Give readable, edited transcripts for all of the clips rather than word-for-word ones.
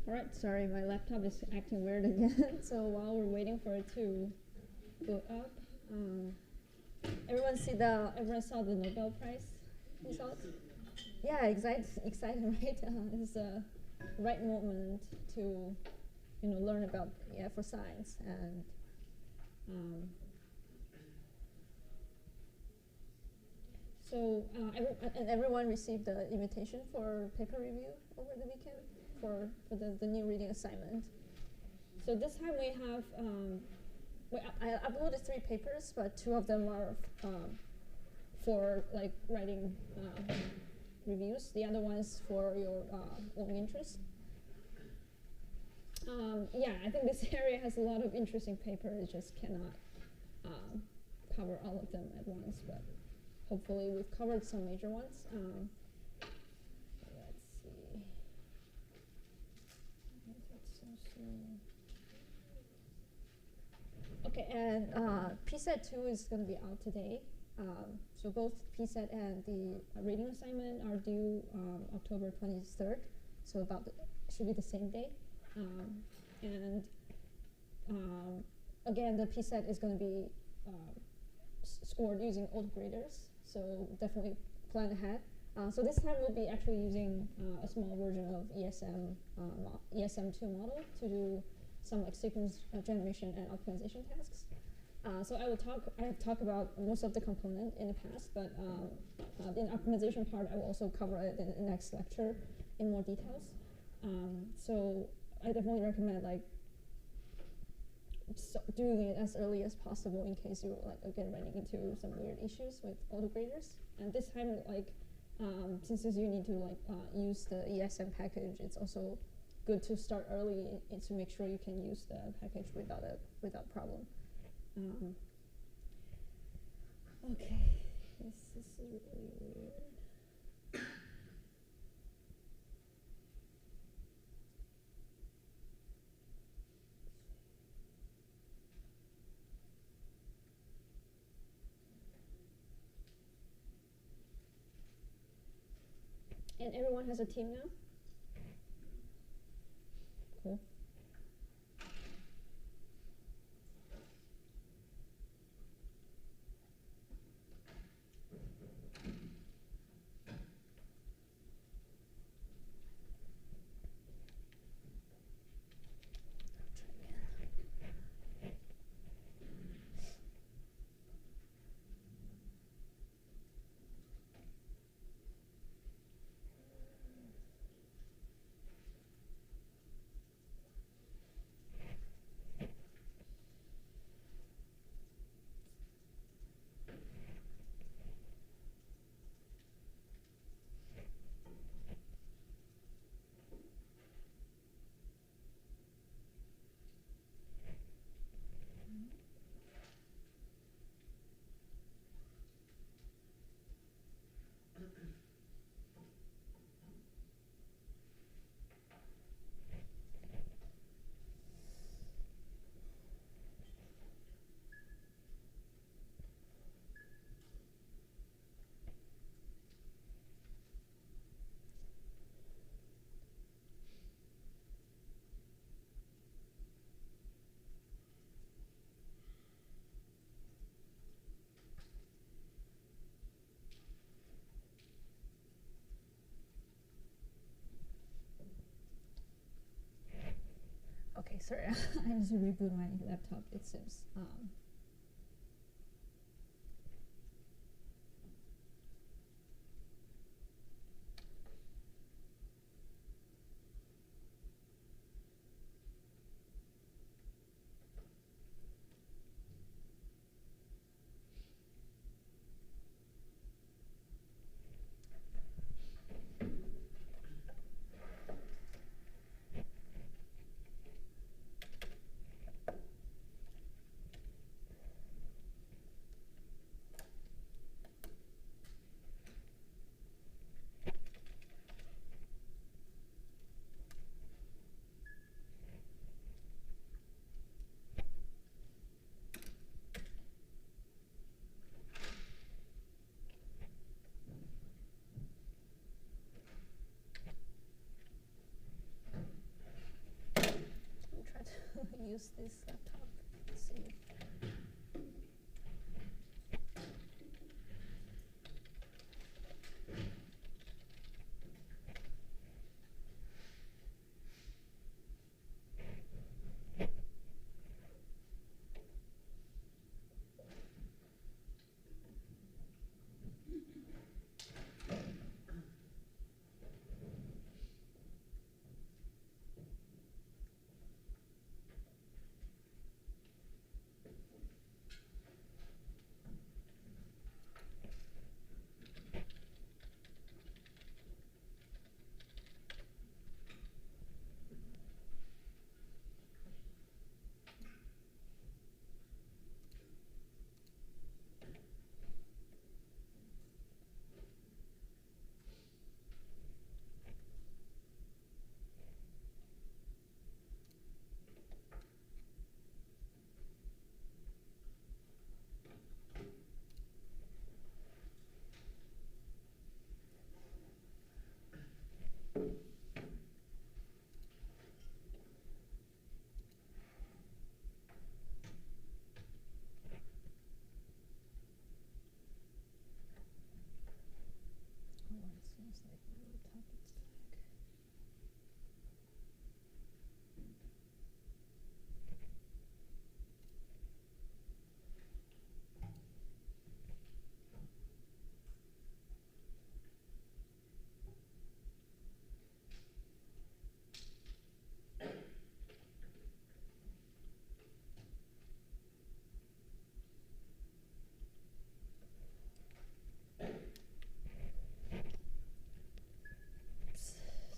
Alright, sorry, my laptop is acting weird again. So while we're waiting for it to boot up, everyone saw the Nobel Prize results? Yeah, exciting, right? It's a right moment to, learn about for science and. So everyone received the invitation for paper review over the weekend for the new reading assignment. So this time we have, I uploaded 3 papers, but 2 of them are for like writing reviews. The other one is for your own interest. Yeah, I think this area has a lot of interesting papers. It just cannot cover all of them at once, but hopefully we've covered some major ones. Let's see. Okay, and PSET 2 is going to be out today. So both PSET and the reading assignment are due October 23rd. So should be the same day. Again, the PSET is going to be scored using autograders. So definitely plan ahead. So this time we'll be actually using a small version of ESM2 model to do some like sequence generation and optimization tasks. So I have talked about most of the component in the past, but in the optimization part, I will also cover it in the next lecture in more details. So I definitely recommend doing it as early as possible in case you're again running into some weird issues with autograders. And this time, since you need to use the ESM package, it's also good to start early to make sure you can use the package without problem. Okay, this is really weird. And everyone has a team now? Cool. Okay, sorry, I need to reboot my laptop, it seems. use this laptop. Let's see.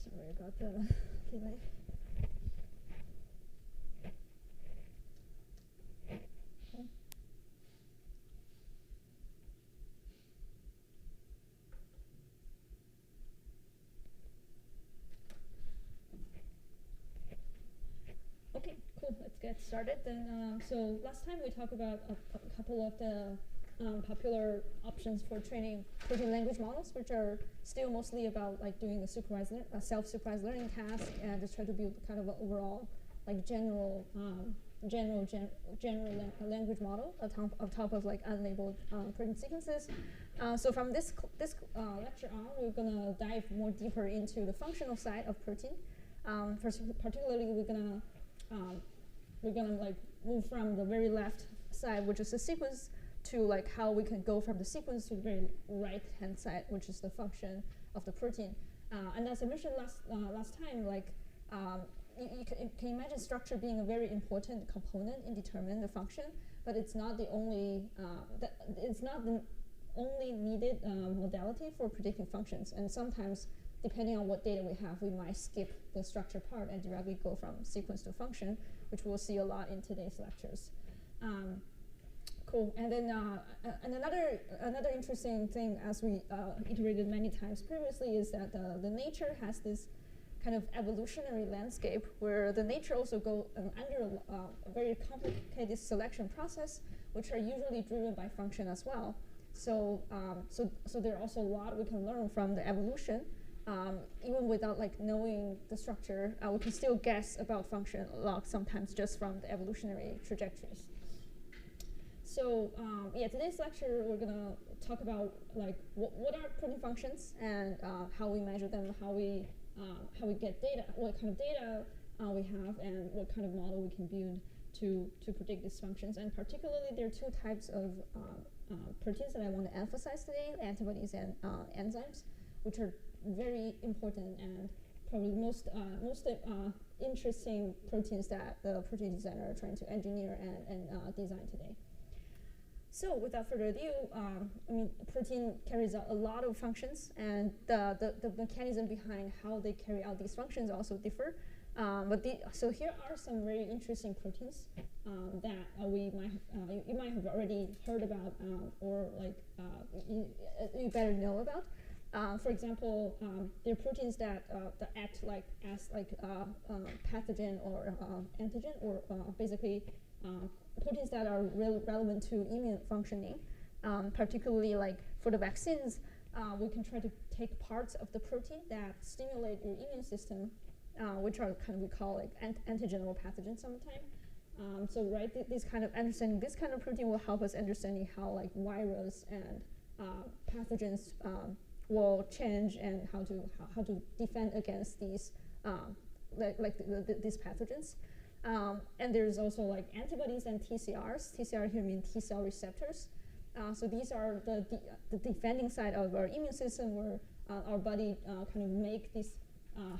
Sorry about the delay. Okay, cool. Let's get started then. So last time we talked about a couple of the popular options for training protein language models, which are still mostly about like doing a self-supervised learning task and just try to build kind of an overall like general language model on top of like unlabeled protein sequences. So from this lecture on, we're gonna dive more deeper into the functional side of protein. Particularly, we're gonna like move from the very left side, which is the sequence, to like how we can go from the sequence to the very right hand side, which is the function of the protein. And as I mentioned last time, like you can imagine structure being a very important component in determining the function, but it's not the only needed modality for predicting functions. And sometimes, depending on what data we have, we might skip the structure part and directly go from sequence to function, which we'll see a lot in today's lectures. Cool. And then and another interesting thing, as we iterated many times previously, is that the nature has this kind of evolutionary landscape where the nature also go under a very complicated selection process, which are usually driven by function as well. So so there are also a lot we can learn from the evolution. Even without like knowing the structure, we can still guess about function a lot, sometimes just from the evolutionary trajectories. So yeah, today's lecture we're gonna talk about like what are protein functions and how we measure them, how we get data, what kind of data we have, and what kind of model we can build to predict these functions. And particularly, there are two types of proteins that I want to emphasize today: antibodies and enzymes, which are very important and probably most interesting proteins that the protein designer are trying to engineer and design today. So without further ado, I mean, protein carries out a lot of functions, and the mechanism behind how they carry out these functions also differ. So here are some very interesting proteins that you might have already heard about or like you better know about. For example, there are proteins that act like as pathogen or antigen, or basically proteins that are relevant to immune functioning. Particularly, like for the vaccines, we can try to take parts of the protein that stimulate your immune system, which are kind of we call like antigen or pathogen sometimes, So right, this kind of understanding this kind of protein will help us understanding how like virus and pathogens will change and how to defend against these these pathogens. And there's also like antibodies and TCRs. TCR here means T cell receptors. So these are the defending side of our immune system, where our body kind of make these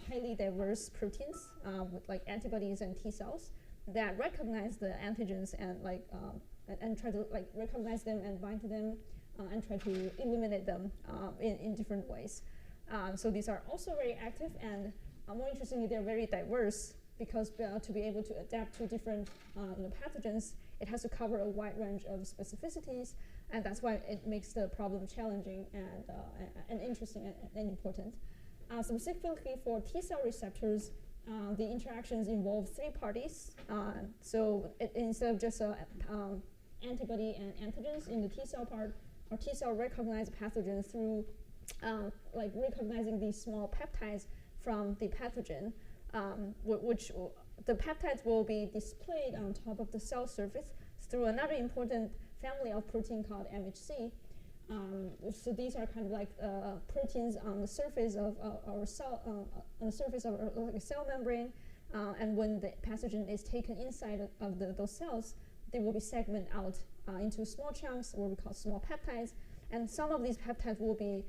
highly diverse proteins with like antibodies and T cells that recognize the antigens and like and try to like recognize them and bind to them and try to eliminate them in different ways. So these are also very active, and more interestingly, they're very diverse, because to be able to adapt to different pathogens, it has to cover a wide range of specificities, and that's why it makes the problem challenging and interesting and important. Specifically for T cell receptors, the interactions involve three parties. So instead of just antibody and antigens in the T cell part, our T cell recognize pathogens through like recognizing these small peptides from the pathogen, which the peptides will be displayed on top of the cell surface through another important family of protein called MHC. So these are kind of like proteins on the surface of our cell, on the surface of like a cell membrane, and when the pathogen is taken inside of those cells, they will be segmented out into small chunks, what we call small peptides, and some of these peptides will be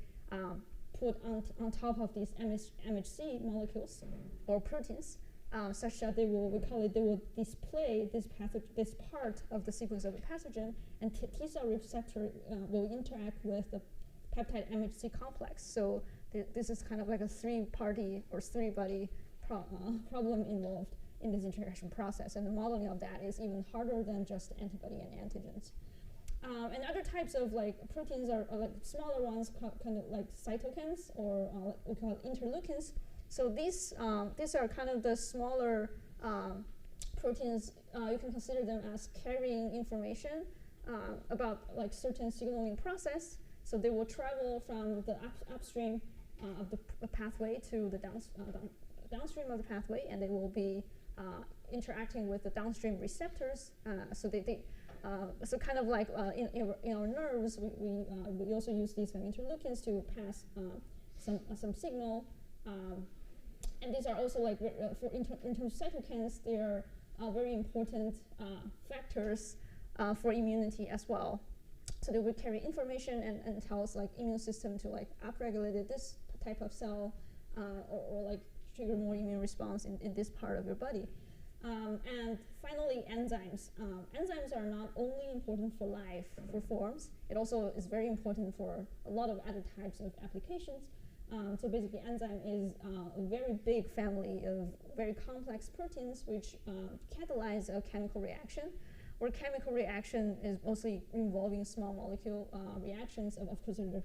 put on top of these MHC molecules or proteins, such that they will display this part of the sequence of the pathogen, and T cell receptor will interact with the peptide MHC complex. So this is kind of like a three-party or three-body problem involved in this interaction process, and the modeling of that is even harder than just antibody and antigens. And other types of like proteins are like smaller ones, kind of like cytokines, or what we call interleukins. So these are kind of the smaller proteins. You can consider them as carrying information about like certain signaling process. So they will travel from the upstream of the pathway to the downstream of the pathway, and they will be interacting with the downstream receptors. So kind of like in our nerves, we also use these kind of interleukins to pass some signal. And these are also like in terms of cytokines, they are very important factors for immunity as well. So they would carry information and tell us like immune system to like upregulate this type of cell or like trigger more immune response in this part of your body. And finally, enzymes. Enzymes are not only important for life, for forms, it also is very important for a lot of other types of applications. So basically, enzyme is a very big family of very complex proteins which catalyze a chemical reaction, where chemical reaction is mostly involving small molecule reactions. Of course, there are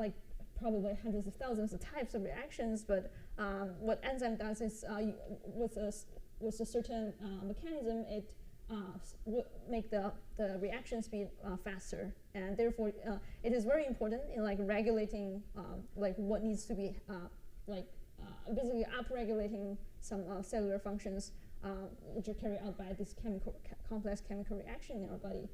like probably hundreds of thousands of types of reactions, but what enzyme does is with a certain mechanism, it would make the reaction speed faster, and therefore it is very important in like regulating like what needs to be basically upregulating some cellular functions which are carried out by this complex chemical reaction in our body.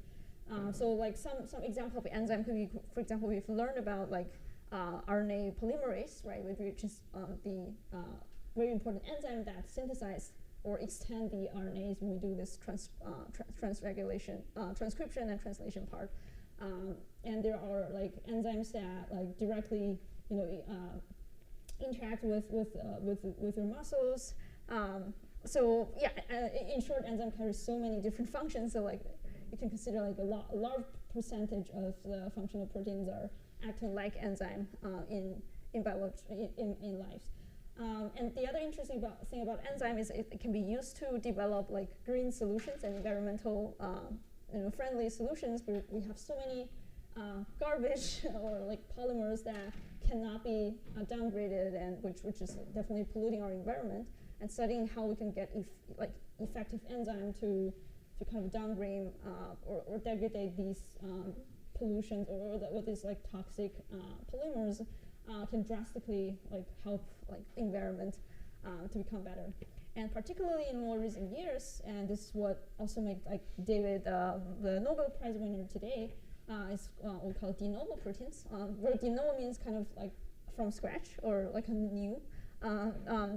So like some example of enzyme could be, for example, we've learned about like RNA polymerase, right, which is the very important enzyme that synthesizes or extend the RNAs when we do this transregulation, transcription and translation part. And there are like enzymes that like directly, interact with your muscles. So yeah, in short, enzyme carries so many different functions. So like you can consider like a large percentage of the functional proteins are acting like enzyme in biology in life. And the other interesting thing about enzyme is it can be used to develop like green solutions and environmental friendly solutions. We have so many garbage or like polymers that cannot be downgraded, and which is definitely polluting our environment. And studying how we can get effective enzyme to kind of downgrade or degrade these pollutions or these like toxic polymers can drastically like help like environment to become better. And particularly in more recent years, and this is what also made like David the Nobel Prize winner today, is what we call de novo proteins, where de novo means kind of like from scratch or like a new.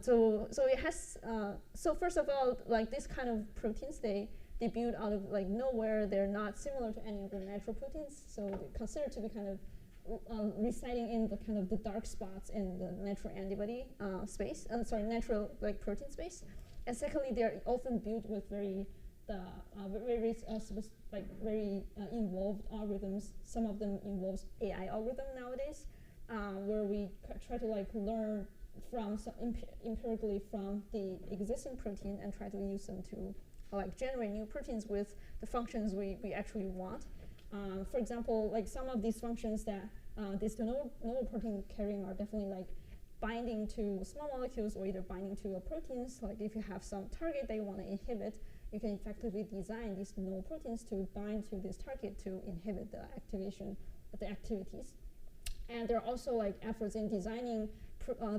So it has, so first of all, like this kind of proteins, they build out of like nowhere. They're not similar to any of the natural proteins, so they're considered to be kind of residing in the kind of the dark spots in the natural antibody space, natural like protein space. And secondly, they're often built with very involved algorithms. Some of them involves AI algorithm nowadays, where we try to like learn from empirically from the existing protein and try to use them to like generate new proteins with the functions we actually want. For example, like some of these functions that this de novo protein carrying are definitely like binding to small molecules or either binding to a proteins. Like if you have some target that you want to inhibit, you can effectively design these de novo proteins to bind to this target to inhibit the activation of the activities. And there are also like efforts in designing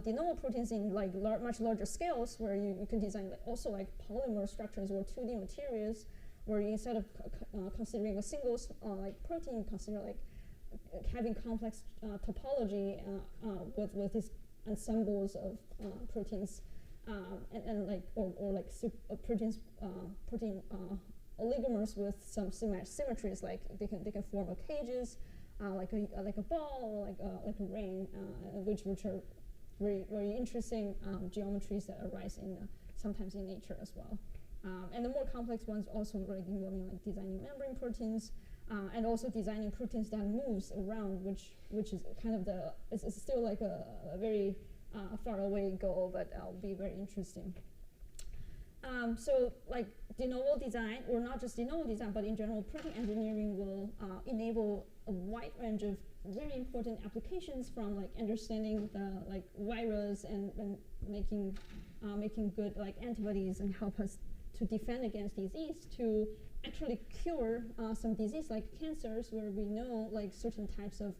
de novo proteins in like much larger scales, where you can design like also like polymer structures or 2D materials, where you, instead of considering a single like protein, you consider like having complex topology with these ensembles of proteins, and like or like protein oligomers with some symmetries, like they can form a cages, like a ball or like a ring, which are very interesting geometries that arise in sometimes in nature as well. And the more complex ones also like involving like designing membrane proteins, and also designing proteins that moves around, which is kind of it's still like a very far away goal, but will be very interesting. So like de novo design, or not just de novo design, but in general, protein engineering will enable a wide range of very important applications, from like understanding the like virus and making good like antibodies and help us to defend against disease, to actually cure some disease like cancers, where we know like certain types of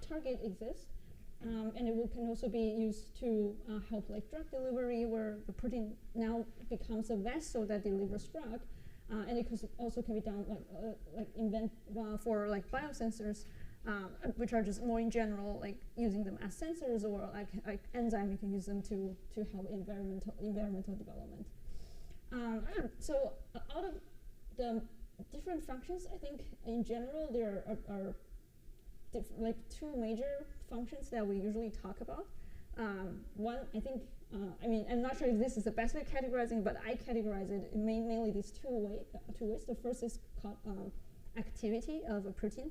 target exist. And it can also be used to help like drug delivery, where the protein now becomes a vessel that delivers drug. And it also can be done for like biosensors, which are just more in general, like using them as sensors, or like enzyme, you can use them to help environmental development. So out of the different functions, I think in general there are like two major functions that we usually talk about. One, I think, I mean, I'm not sure if this is the best way of categorizing, but I categorize it in mainly these two ways. The first is called activity of a protein.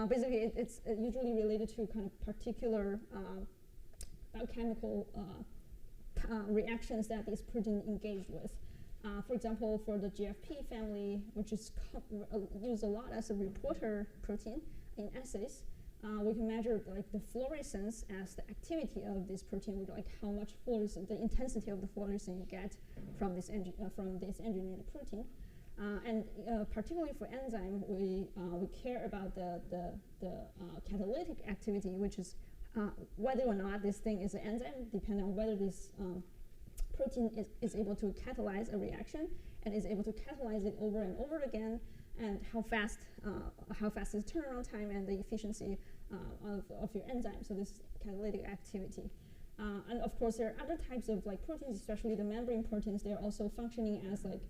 Basically, it's usually related to kind of particular biochemical reactions that this protein engage with. For example, for the GFP family, which is used a lot as a reporter protein in assays, we can measure like the fluorescence as the activity of this protein, with like how much fluorescence, the intensity of the fluorescence you get from this engineered protein. And particularly for enzyme, we care about the catalytic activity, which is whether or not this thing is an enzyme, depending on whether this protein is able to catalyze a reaction and is able to catalyze it over and over again, and how fast is turnaround time and the efficiency of your enzyme. So this is catalytic activity. And of course, there are other types of like proteins, especially the membrane proteins. They're also functioning as like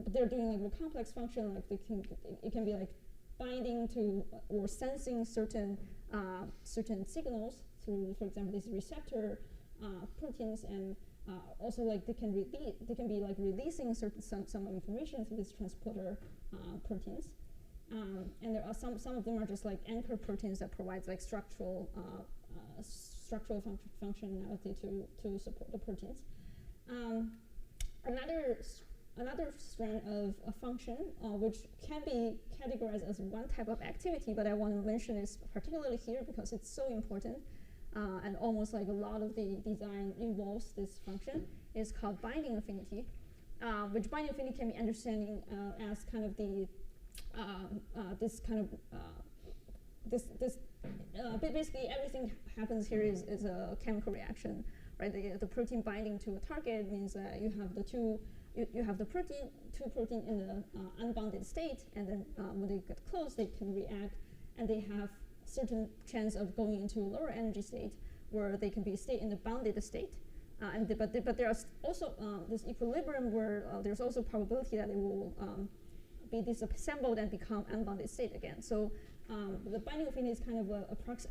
they're doing like a complex function. Like it can be like binding to or sensing certain signals through, for example, these receptor proteins, and also like they can be like releasing some information through these transporter proteins. And there are some of them are just like anchor proteins that provides like structural functionality to support the proteins. Another strand of a function, which can be categorized as one type of activity, but I want to mention this particularly here because it's so important, and almost like a lot of the design involves this function, is called binding affinity, which binding affinity can be understanding as kind of the this kind of basically everything happens here is a chemical reaction, right? The protein binding to a target means that you have you have the two protein in the unbounded state, and then when they get close, they can react, and they have certain chance of going into a lower energy state where they can be stay in the bounded state. But there are also this equilibrium where there's also probability that it will be disassembled and become unbounded state again. So the binding affinity is kind of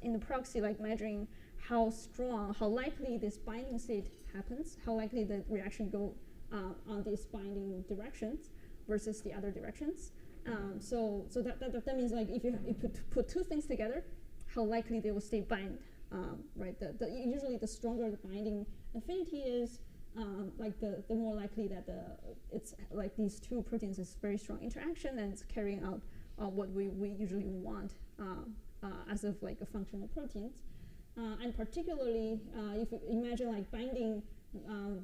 in the proxy, like measuring how strong, how likely this binding state happens, how likely the reaction go on these binding directions versus the other directions. So that means like if you put two things together, how likely they will stay bind, right? Usually the stronger the binding affinity is, like the more likely that it's like these two proteins is very strong interaction and it's carrying out what we usually want as of like a functional proteins. And particularly if you imagine like binding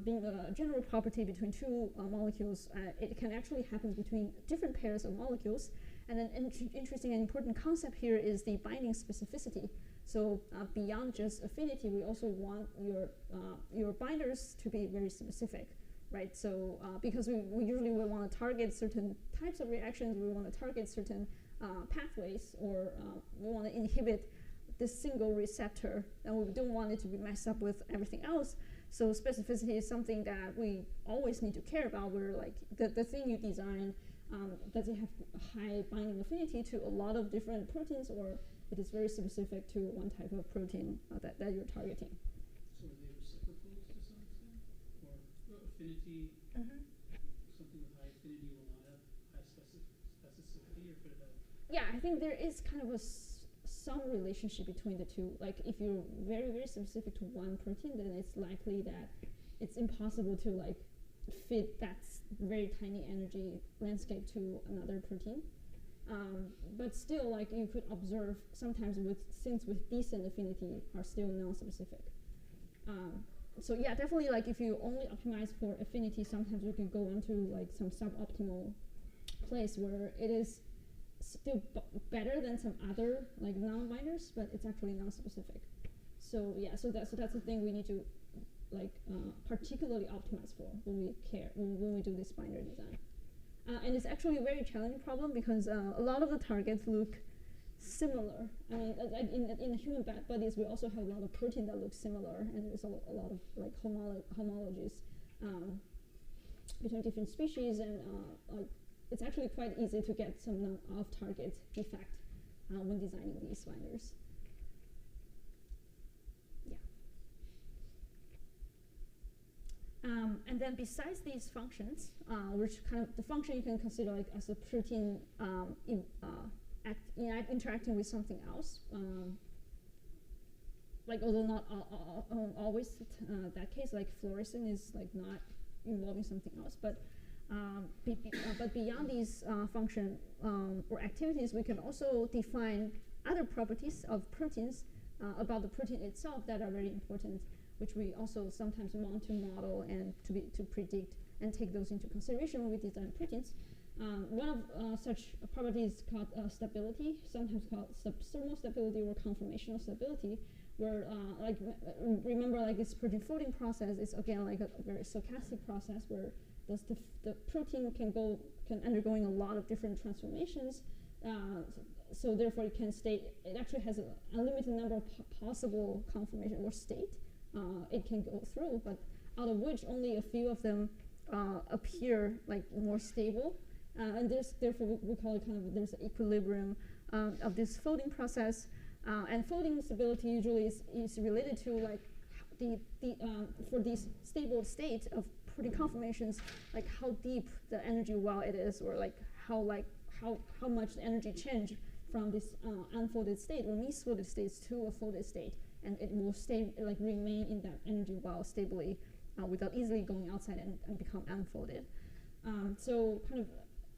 being a general property between two molecules, it can actually happen between different pairs of molecules. And an interesting and important concept here is the binding specificity. So beyond just affinity, we also want your binders to be very specific, right? So because we usually want to target certain types of reactions, we want to target certain pathways, or we want to inhibit this single receptor, and we don't want it to be messed up with everything else. So specificity is something that we always need to care about, where like the thing you design, does it have high binding affinity to a lot of different proteins, or it is very specific to one type of protein that you're targeting. So are they reciprocals to some extent? Or affinity, something with high affinity will not have high specificity, or could it have? Yeah, I think there is kind of some relationship between the two. Like if you're very, very specific to one protein, then it's likely that it's impossible to like fit that very tiny energy landscape to another protein. But still, like you could observe sometimes things with decent affinity are still non-specific. So yeah, definitely like if you only optimize for affinity, sometimes you can go into like some suboptimal place where it is still better than some other like non-binders, but it's actually non-specific. So yeah, so that's the thing we need to like particularly optimize for when we do this binder design. And it's actually a very challenging problem because a lot of the targets look similar. I mean, in human bodies, we also have a lot of protein that looks similar, and there's a lot of like homologies between different species, and like it's actually quite easy to get some off-target effect when designing these binders. And then besides these functions, which kind of the function you can consider like as a protein interacting with something else, like although not always that case, like fluorescence is like not involving something else, but beyond these function or activities, we can also define other properties of proteins about the protein itself that are very important, which we also sometimes want to model and to predict and take those into consideration when we design proteins. One of such properties is called stability, sometimes called thermal stability or conformational stability, where remember like this protein folding process is again like a very stochastic process where the protein can undergoing a lot of different transformations. So therefore it actually has a limited number of possible conformation or state it can go through, but out of which only a few of them appear like more stable. And therefore we call it kind of there's an equilibrium of this folding process. And folding stability usually is related to like for these stable states of protein conformations, like how deep the energy well it is, or like how much the energy change from this unfolded state or misfolded states to a folded state, and it will remain in that energy well stably without easily going outside and become unfolded. So kind of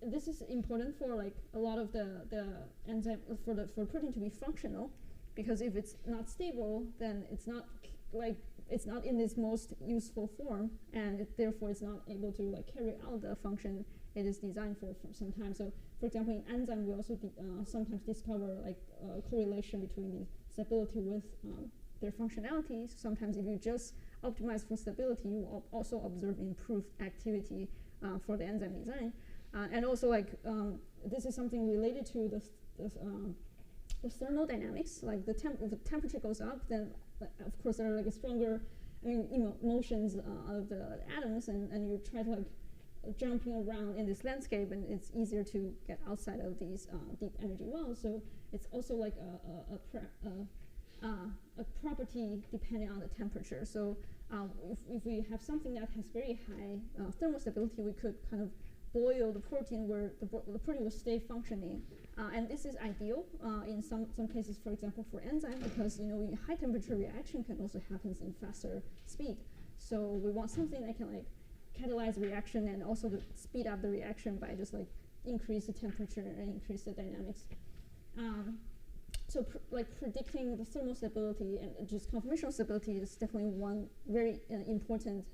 this is important for like a lot of the enzyme for protein to be functional, because if it's not stable, then it's not in its most useful form, and therefore it's not able to like carry out the function it is designed for some time. So for example, in enzyme, we also sometimes discover like a correlation between the stability with their functionality. So sometimes if you just optimize for stability, you will also observe improved activity for the enzyme design. And also like this is something related to the thermodynamics. Like if the temperature goes up, then of course there are like a stronger motions of the atoms, and you try to like jumping around in this landscape, and it's easier to get outside of these deep energy wells. So it's also like a property depending on the temperature. So if we have something that has very high thermal stability, we could kind of boil the protein where the protein will stay functioning. And this is ideal in some cases, for example, for enzyme, because high temperature reaction can also happen in faster speed. So we want something that can like catalyze reaction and also to speed up the reaction by just like increase the temperature and increase the dynamics. So predicting the thermal stability and just conformational stability is definitely one very important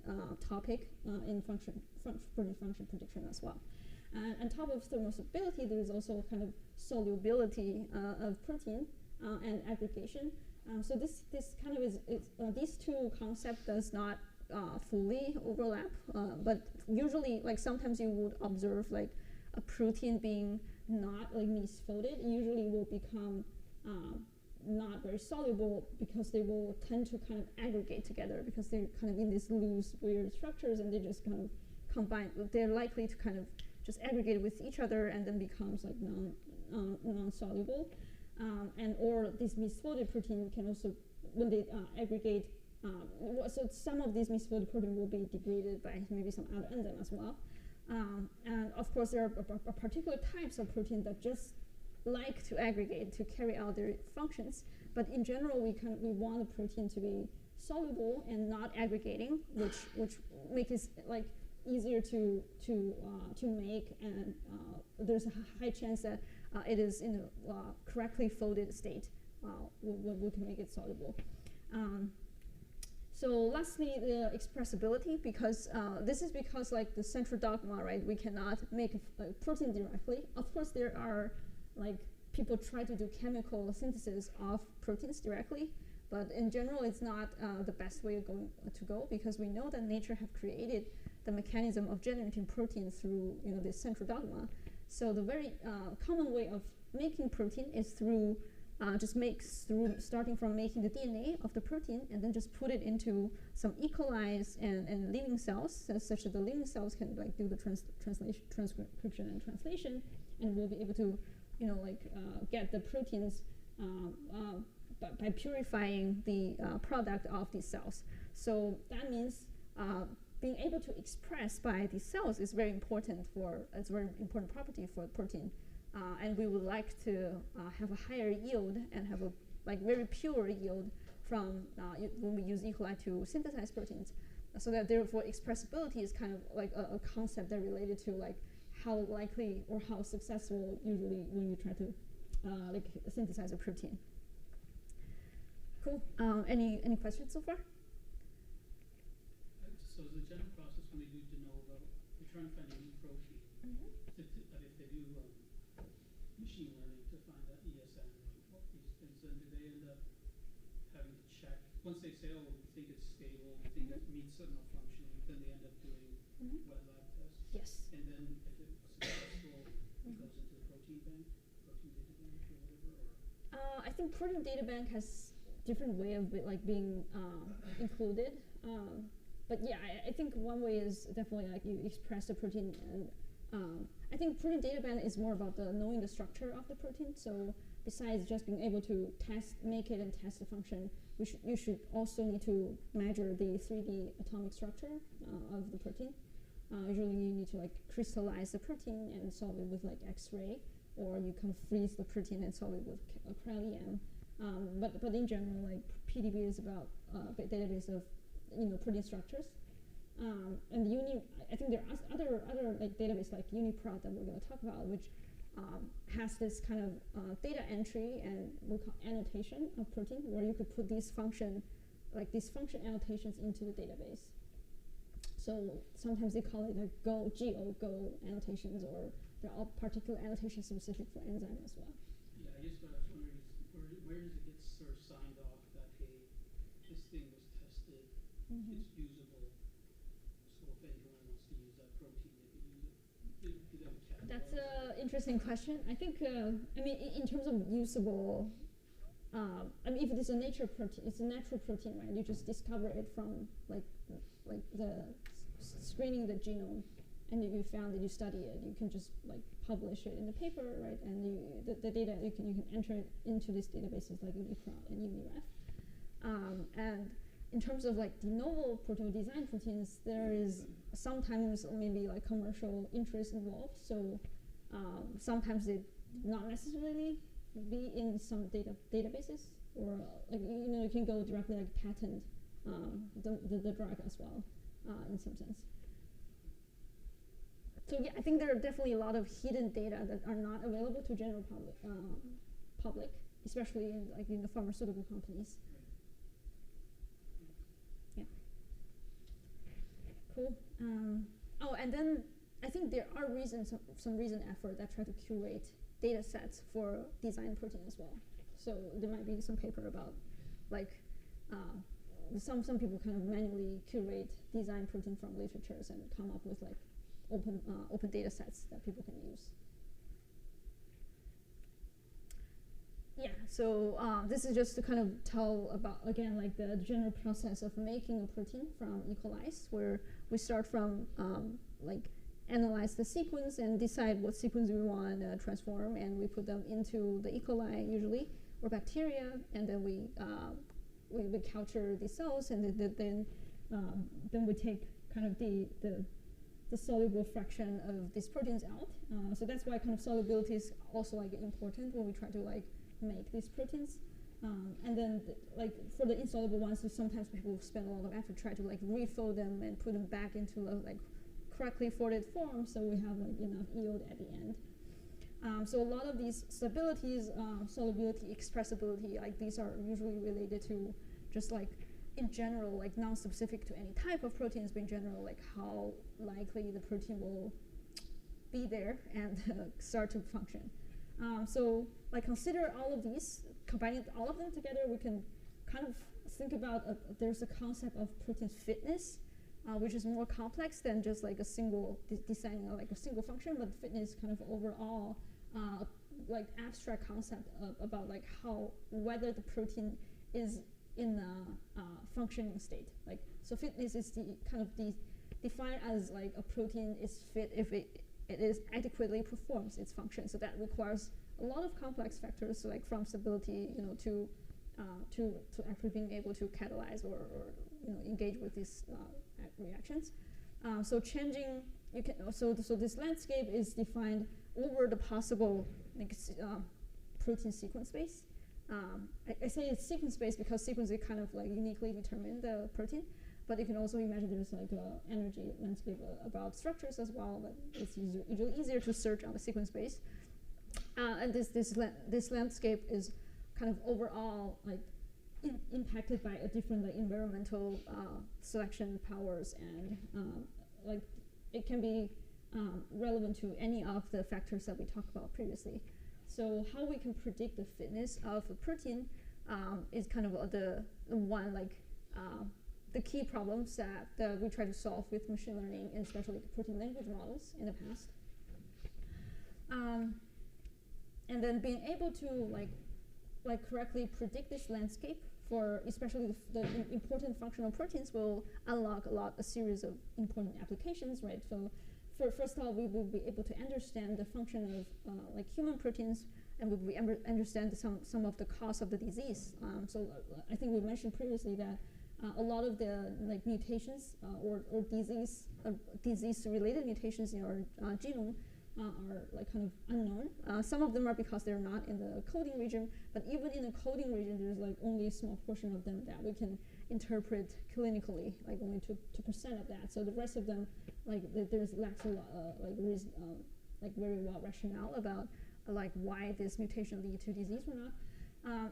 topic in protein function prediction as well. On top of thermal stability, there is also kind of solubility of protein and aggregation. So this kind of is these two concepts does not fully overlap, but usually like sometimes you would observe like a protein being not like misfolded usually will become not very soluble, because they will tend to kind of aggregate together because they're kind of in these loose weird structures, and they just kind of combine. They're likely to kind of just aggregate with each other and then becomes like non-soluble. And or this misfolded protein can also, when they aggregate, so some of these misfolded protein will be degraded by maybe some other enzyme as well. And of course, there are particular types of protein that just like to aggregate to carry out their functions. But in general, we want a protein to be soluble and not aggregating, which makes it like easier to make, and there's a high chance that it is in a correctly folded state. We can make it soluble. So lastly, the expressibility, because this is because like the central dogma, right? We cannot make a protein directly. Of course, there are like people try to do chemical synthesis of proteins directly, but in general, it's not the best way to go, because we know that nature have created the mechanism of generating protein through this central dogma. So the very common way of making protein is through starting from making the DNA of the protein and then just put it into some E. coli and living cells, such that the living cells can like do the transcription and translation, and we'll be able to get the proteins by purifying the product of these cells. So that means being able to express by these cells is very important it's a very important property for protein. And we would like to have a higher yield and have a very pure yield from when we use E. coli to synthesize proteins. So that therefore expressibility is kind of like a concept that related to like how likely or how successful usually when you try to synthesize a protein. Cool. Any questions so far? So the general process when they do de novo, they're trying to find a new protein. If they do machine learning to find that ESN or these things, then do they end up having to check once they say, oh, we think it's stable, we think it meets certain functioning, then they end up doing wet lab tests. Yes. And then if it's successful, it goes into the protein bank, protein data bank, or whatever. Or I think protein data bank has different way of being included. But yeah, I think one way is definitely like you express the protein, and I think protein data bank is more about knowing the structure of the protein. So besides just being able to make it and test the function, you should also need to measure the 3D atomic structure of the protein. Usually you need to like crystallize the protein and solve it with like X-ray, or you can freeze the protein and solve it with cryo-EM. But in general, like PDB is about a database of protein structures. And I think there are other like database like UniProt that we're going to talk about, which has this kind of data entry and we call annotation of protein, where you could put these function annotations into the database. So sometimes they call it like Go annotations, or they're all particular annotation specific for enzyme as well. Yeah, I guess what I was wondering is where does it get sort of signed off that, hey, this thing was tested, it's usable, so if anyone wants to use that protein, they can use it? Do they have a catalog? That's an interesting question. I think, I mean, in terms of usable, I mean, if it is a nature protein, it's a natural protein, right? You just discover it from like the screening the genome, and if you found it, you study it, you can just like publish it in the paper, right? And the data you can enter it into these databases like UniProt and UniRef. And in terms of like de novo protein design proteins, there is sometimes maybe like commercial interest involved. So sometimes it not necessarily be in some databases, or like you can go directly like patent the drug as well in some sense. So yeah, I think there are definitely a lot of hidden data that are not available to general public, especially in the pharmaceutical companies. Yeah. Cool. Oh, and then I think there are some recent effort that try to curate data sets for design protein as well. So there might be some paper about like some people kind of manually curate design protein from literatures and come up with like open data sets that people can use. Yeah, so this is just to kind of tell about, again, like the general process of making a protein from E. coli, where we start from like analyze the sequence and decide what sequence we want to transform, and we put them into the E. coli usually, or bacteria, and then we culture the cells, and then we take kind of the soluble fraction of these proteins out. So that's why kind of solubility is also like important when we try to like make these proteins. And then like for the insoluble ones, so sometimes people spend a lot of effort try to like refill them and put them back into a like correctly folded form, so we have like enough yield at the end. So a lot of these stabilities, solubility, expressibility, like these are usually related to just like in general, like non-specific to any type of proteins, but in general, like how likely the protein will be there and start to function. So like consider all of these, combining all of them together, we can kind of think about there's a concept of protein fitness, which is more complex than just like a single designing like a single function, but fitness kind of overall like abstract concept about like how whether the protein is in a functioning state. Like so, fitness is defined as like a protein is fit if it is adequately performs its function. So that requires a lot of complex factors, so like from stability, to actually being able to catalyze or engage with these reactions. So changing, so this landscape is defined over the possible like, protein sequence space. I say it's sequence space because sequence is kind of like uniquely determine the protein, but you can also imagine there's like an energy landscape about structures as well, but it's usually easier to search on the sequence space. And this landscape is kind of overall like impacted by a different like environmental selection powers, and like it can be relevant to any of the factors that we talked about previously. So how we can predict the fitness of a protein is kind of the one like the key problems that we try to solve with machine learning, and especially protein language models in the past. And then being able to like correctly predict this landscape for especially the important functional proteins will unlock a series of important applications, right? So first of all, we will be able to understand the function of like human proteins, and we will understand some of the cause of the disease. So I think we mentioned previously that a lot of the like mutations or disease-related mutations in our genome are like kind of unknown. Some of them are because they're not in the coding region, but even in the coding region, there's like only a small portion of them that we can interpret clinically, like only 2% of that. So the rest of them, like there's lacks a lot, like very well rationale about like why this mutation lead to disease or not.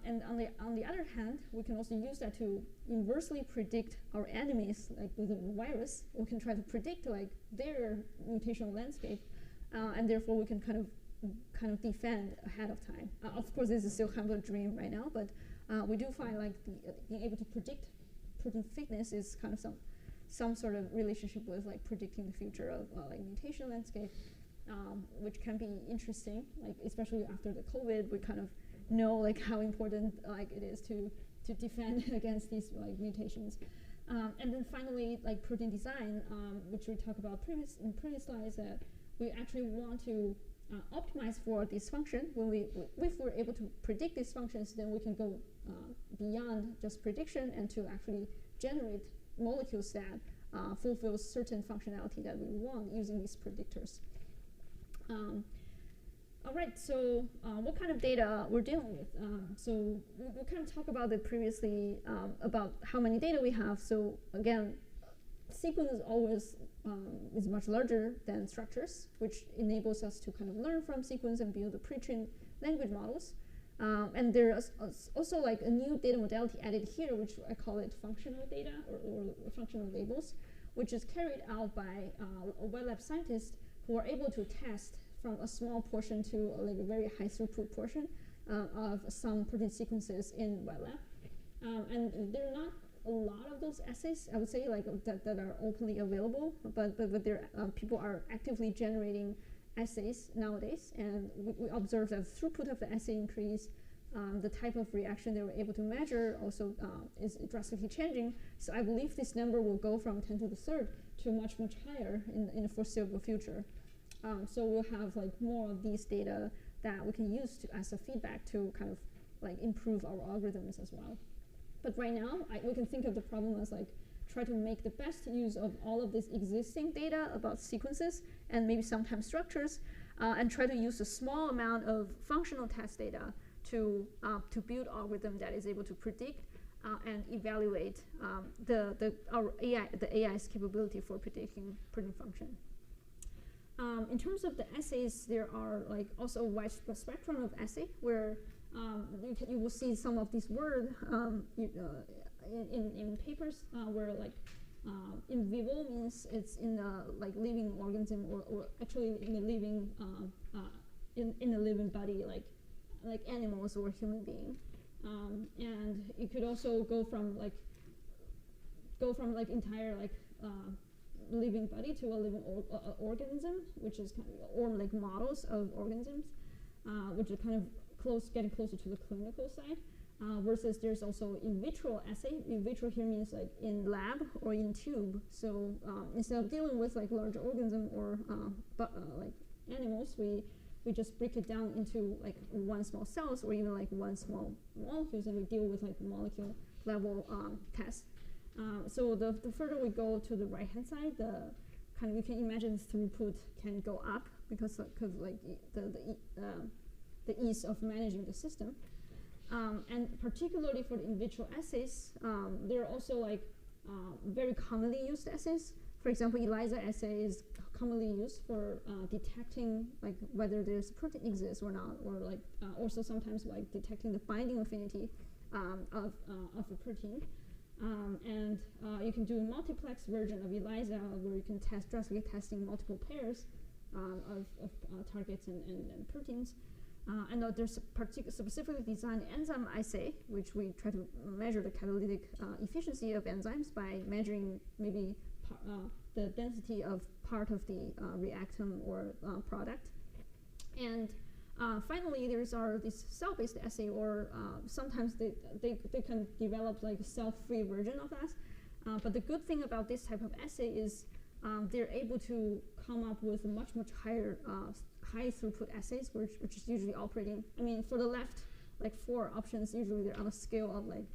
And on the other hand, we can also use that to inversely predict our enemies, like with a virus. We can try to predict like their mutational landscape, and therefore we can kind of defend ahead of time. Of course, this is still kind of a dream right now, but we do find like being able to predict protein fitness is kind of some sort of relationship with like predicting the future of like mutation landscape, which can be interesting. Like especially after the COVID, we kind of know like how important like it is to defend against these like mutations. And then finally, like protein design, which we talked about in previous slides, that we actually want to optimize for this function. If we're able to predict these functions, then we can go beyond just prediction and to actually generate molecules that fulfill certain functionality that we want using these predictors. All right, so what kind of data we're dealing with? So we kind of talked about it previously about how many data we have. So again, sequence is always is much larger than structures, which enables us to kind of learn from sequence and build the pre-trained language models. And there's also like a new data modality added here, which I call it functional data or functional labels, which is carried out by wet lab scientists who are able to test from a small portion to like a very high throughput portion of some protein sequences in wet lab. And there are not a lot of those assays, I would say, like that are openly available, but there people are actively generating assays nowadays, and we observe that throughput of the assay increase, the type of reaction they were able to measure also is drastically changing. So I believe this number will go from 10 to the third to much higher in the foreseeable future. So we'll have like more of these data that we can use as a feedback to kind of like improve our algorithms as well. But right now, we can think of the problem as like try to make the best use of all of this existing data about sequences and maybe sometimes structures, and try to use a small amount of functional test data to build algorithm that is able to predict and evaluate the AI's capability for predicting protein function. In terms of the assays, there are like also a wide spectrum of assay where you will see some of these words in papers where like in vivo means it's in a like living organism or actually in a living in a living body like animals or human being, and you could also go from like entire like living body to a living organism, which is kind of, or like models of organisms, which are kind of getting closer to the clinical side, versus there's also in vitro assay. In vitro here means like in lab or in tube. So instead of dealing with like larger organism or like animals, we just break it down into like one small cells or even like one small molecules, and we deal with like molecule level tests. So the further we go to the right hand side, the kind of you can imagine throughput can go up because like the ease of managing the system, and particularly for the in vitro assays, there are also like very commonly used assays. For example, ELISA assay is commonly used for detecting like whether there's protein exists or not, or like also sometimes like detecting the binding affinity of a protein. And you can do a multiplex version of ELISA where you can drastically testing multiple pairs of targets and proteins. And there's a specifically designed enzyme assay, which we try to measure the catalytic efficiency of enzymes by measuring maybe the density of part of the reactant or product. And finally, there's this cell-based assay, or sometimes they can develop like a cell-free version of that. But the good thing about this type of assay is they're able to come up with much higher high throughput assays, which is usually operating. I mean, for the left, like 4 options, usually they're on a scale of like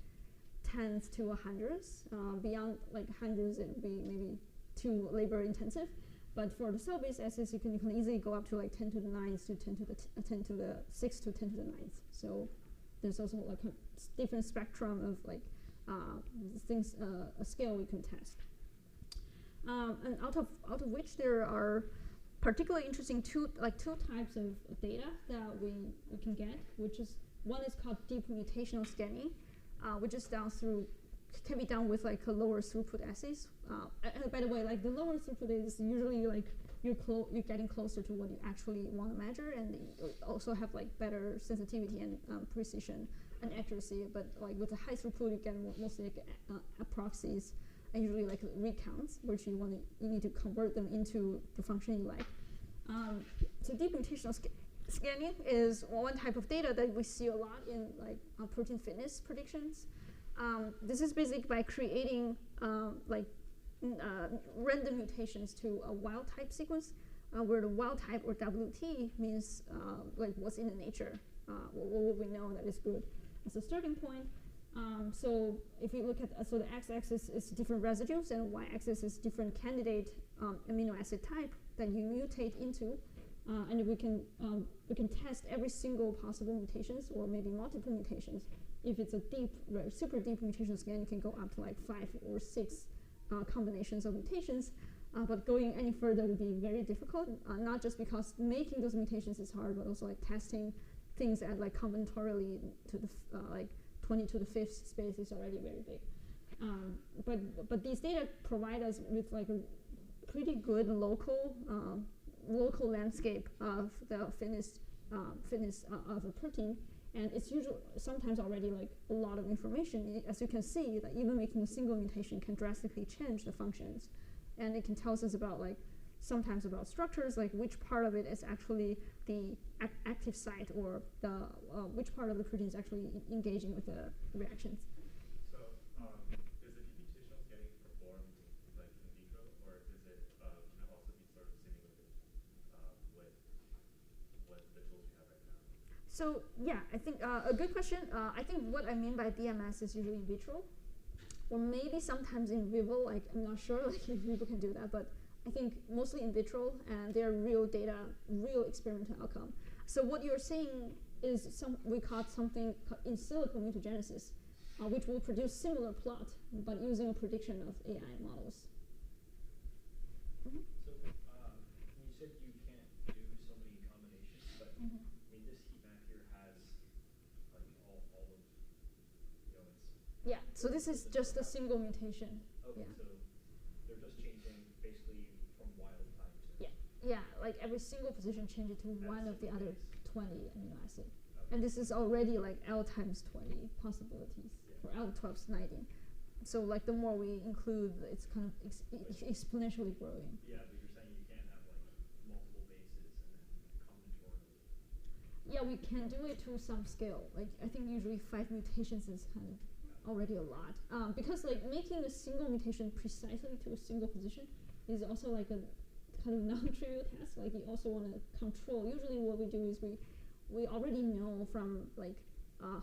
tens to hundreds. Beyond like hundreds, it would be maybe too labor intensive. But for the cell-based assays, you can easily go up to like 10 to the 9th to 10 to the 6th to 10 to the 9th. So there's also like a different spectrum of like things, a scale we can test. And out of which there are particularly interesting two types of data that we can get, which is one is called deep mutational scanning, which is done through can be done with like a lower throughput assays. And by the way, like the lower throughput is usually like you're getting closer to what you actually want to measure, and you also have like better sensitivity and precision and accuracy. But like with the high throughput, you get mostly like proxies and usually like recounts, which you need to convert them into the function you like. So deep mutational scanning is one type of data that we see a lot in like protein fitness predictions. This is basically by creating random mutations to a wild type sequence, where the wild type or WT means like what's in the nature, what we know that is good as a starting point. So if you look at so the x-axis is different residues and y-axis is different candidate amino acid type that you mutate into, and we can test every single possible mutations or maybe multiple mutations. If it's a deep, super deep mutation scan, you can go up to like 5 or 6 combinations of mutations. But going any further would be very difficult, not just because making those mutations is hard, but also like testing things at like combinatorially to the like 20 to the 5th space is already very big. But these data provide us with like a pretty good local landscape of the fitness of a protein. And it's usually sometimes already like a lot of information. As you can see, that even making a single mutation can drastically change the functions. And it can tell us about like sometimes about structures, like which part of it is actually the active site, or the which part of the protein is actually engaging with the reactions. So is the deep mutational scanning performed like in vitro, or is it can it also be sort of simulated with the tools we have right now? So yeah, I think a good question. I think what I mean by DMS is usually in vitro, or maybe sometimes in vivo. Like I'm not sure like if people can do that, but I think mostly in vitro, and they're real data, real experimental outcome. So what you're saying is we call something in silico mutagenesis, which will produce similar plot, but using a prediction of AI models. Mm-hmm. So you said you can't do so many combinations, but I mean this heat map here has like all of it's. Yeah. So this is just a single mutation. Okay. Yeah. So they're just changing basically from wild type to. Yeah, like every single position changes to one of the other 20 amino acid. Okay. And this is already like L times 20 possibilities, or L times 90. So like the more we include, it's kind of exponentially growing. Yeah, but you're saying you can't have like multiple bases and then combinatorially. Yeah, we can do it to some scale. Like I think usually 5 mutations is kind of already a lot. Because like making a single mutation precisely to a single position is also like a kind of non-trivial task. Like you also want to control. Usually what we do is we already know from like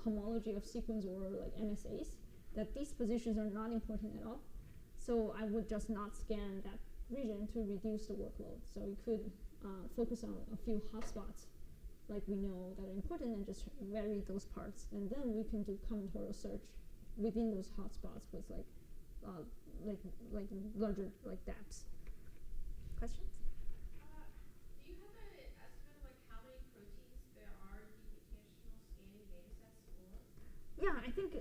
homology of sequence or like MSAs that these positions are not important at all. So I would just not scan that region to reduce the workload. So we could focus on a few hotspots like we know that are important and just vary those parts. And then we can do combinatorial search within those hotspots with like larger like depths. Questions? Do you have an estimate of like how many proteins there are deep mutational scanning data sets for? Yeah, I think,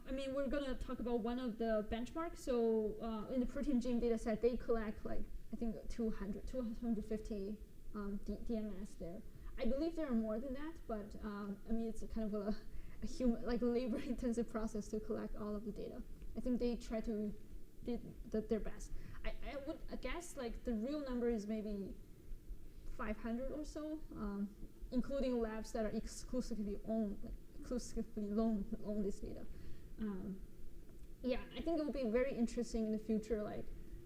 I mean, we're going to talk about one of the benchmarks. So in the protein gene data set, they collect like, I think 250 DMS there. I believe there are more than that, but I mean, it's a kind of a human, like labor intensive process to collect all of the data. I think they try to did their best. I would guess like the real number is maybe 500 or so, including labs that are exclusively own this data. Yeah, I think it would be very interesting in the future, like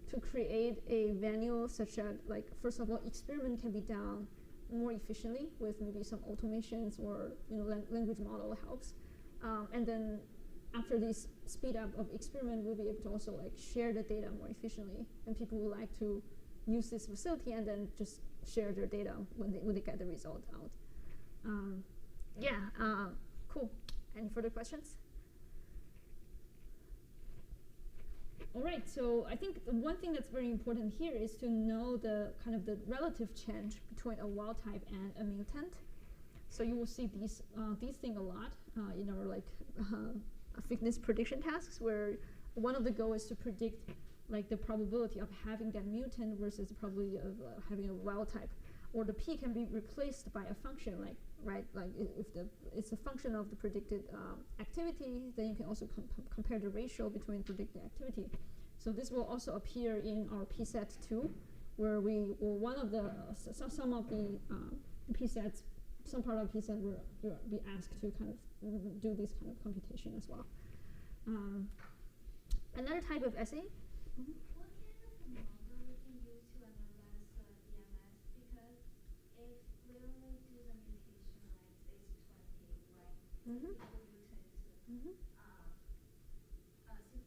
to create a venue such that, like, first of all, experiment can be done more efficiently with maybe some automations or language model helps, and then after this speed up of experiment, we'll be able to also like share the data more efficiently, and people would like to use this facility and then just share their data when they get the result out. Cool. Any further questions? All right, so I think the one thing that's very important here is to know the kind of the relative change between a wild type and a mutant. So you will see these things a lot in our like fitness prediction tasks, where one of the goals is to predict like the probability of having that mutant versus the probability of having a wild type. Or the p can be replaced by a function, like if it's a function of the predicted activity, then you can also compare the ratio between predicted activity. So this will also appear in our p set 2, where we will one of the some of the p sets, some part of p set will be asked to kind of do this kind of computation as well. Another type of assay. What kind of model we can use to analyze DMS? Because if we only do the mutation like base 20, right? Mm-hmm. Single mutant, Mm-hmm.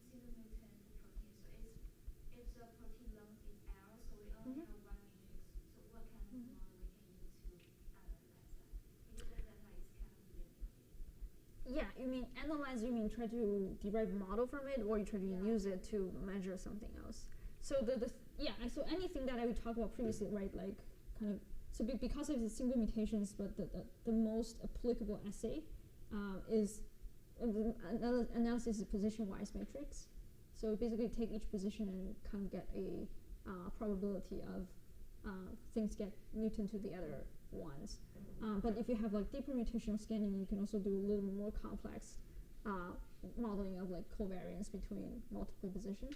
single mutant protein. So if the protein length is L, so we only Mm-hmm. have one matrix. So what kind of Mm-hmm. model we can use to analyze that? Because the data is kind of limited. Yeah, you mean analyze, you mean try to derive a model from it, or you try to use it to measure something else. So so anything that I would talk about previously, right, like kind of, so because of the single mutations, but the most applicable assay is analysis of position-wise matrix. So basically take each position and kind of get a probability of things get mutant to the other ones. But if you have like deeper mutational scanning, you can also do a little more complex modeling of like covariance between multiple positions.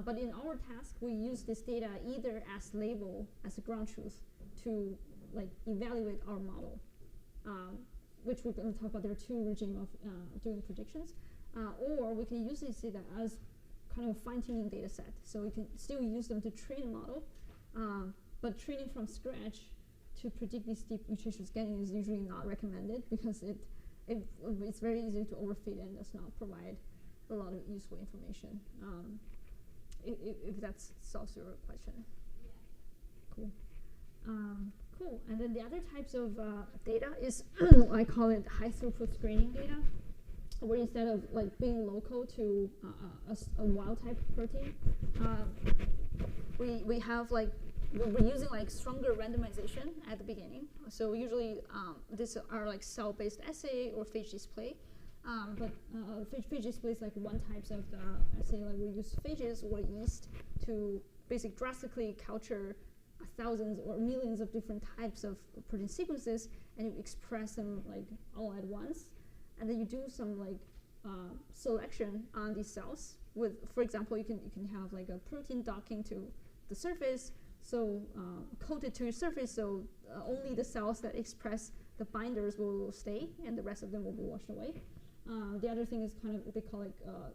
But in our task, we use this data either as label, as a ground truth, to like evaluate our model, which we're going to talk about. There are two regimes of doing predictions, or we can use this data as kind of a fine-tuning data set. So we can still use them to train a model, but training from scratch to predict these deep mutational scanning is usually not recommended because it's very easy to overfit and does not provide a lot of useful information. If that solves your question. Yeah. Cool. Cool. And then the other types of data is I call it high throughput screening data, where instead of like being local to a wild type protein, we have like we're using like stronger randomization at the beginning. So usually these are like cell-based assay or phage display. But phage display is like one type of the assay. Like we use phages or yeast to basically drastically culture thousands or millions of different types of protein sequences, and you express them like all at once. And then you do some like selection on these cells. With, for example, you can have like a protein docking to the surface. So coated to your surface, so only the cells that express the binders will stay, and the rest of them will be washed away. The other thing is kind of what they call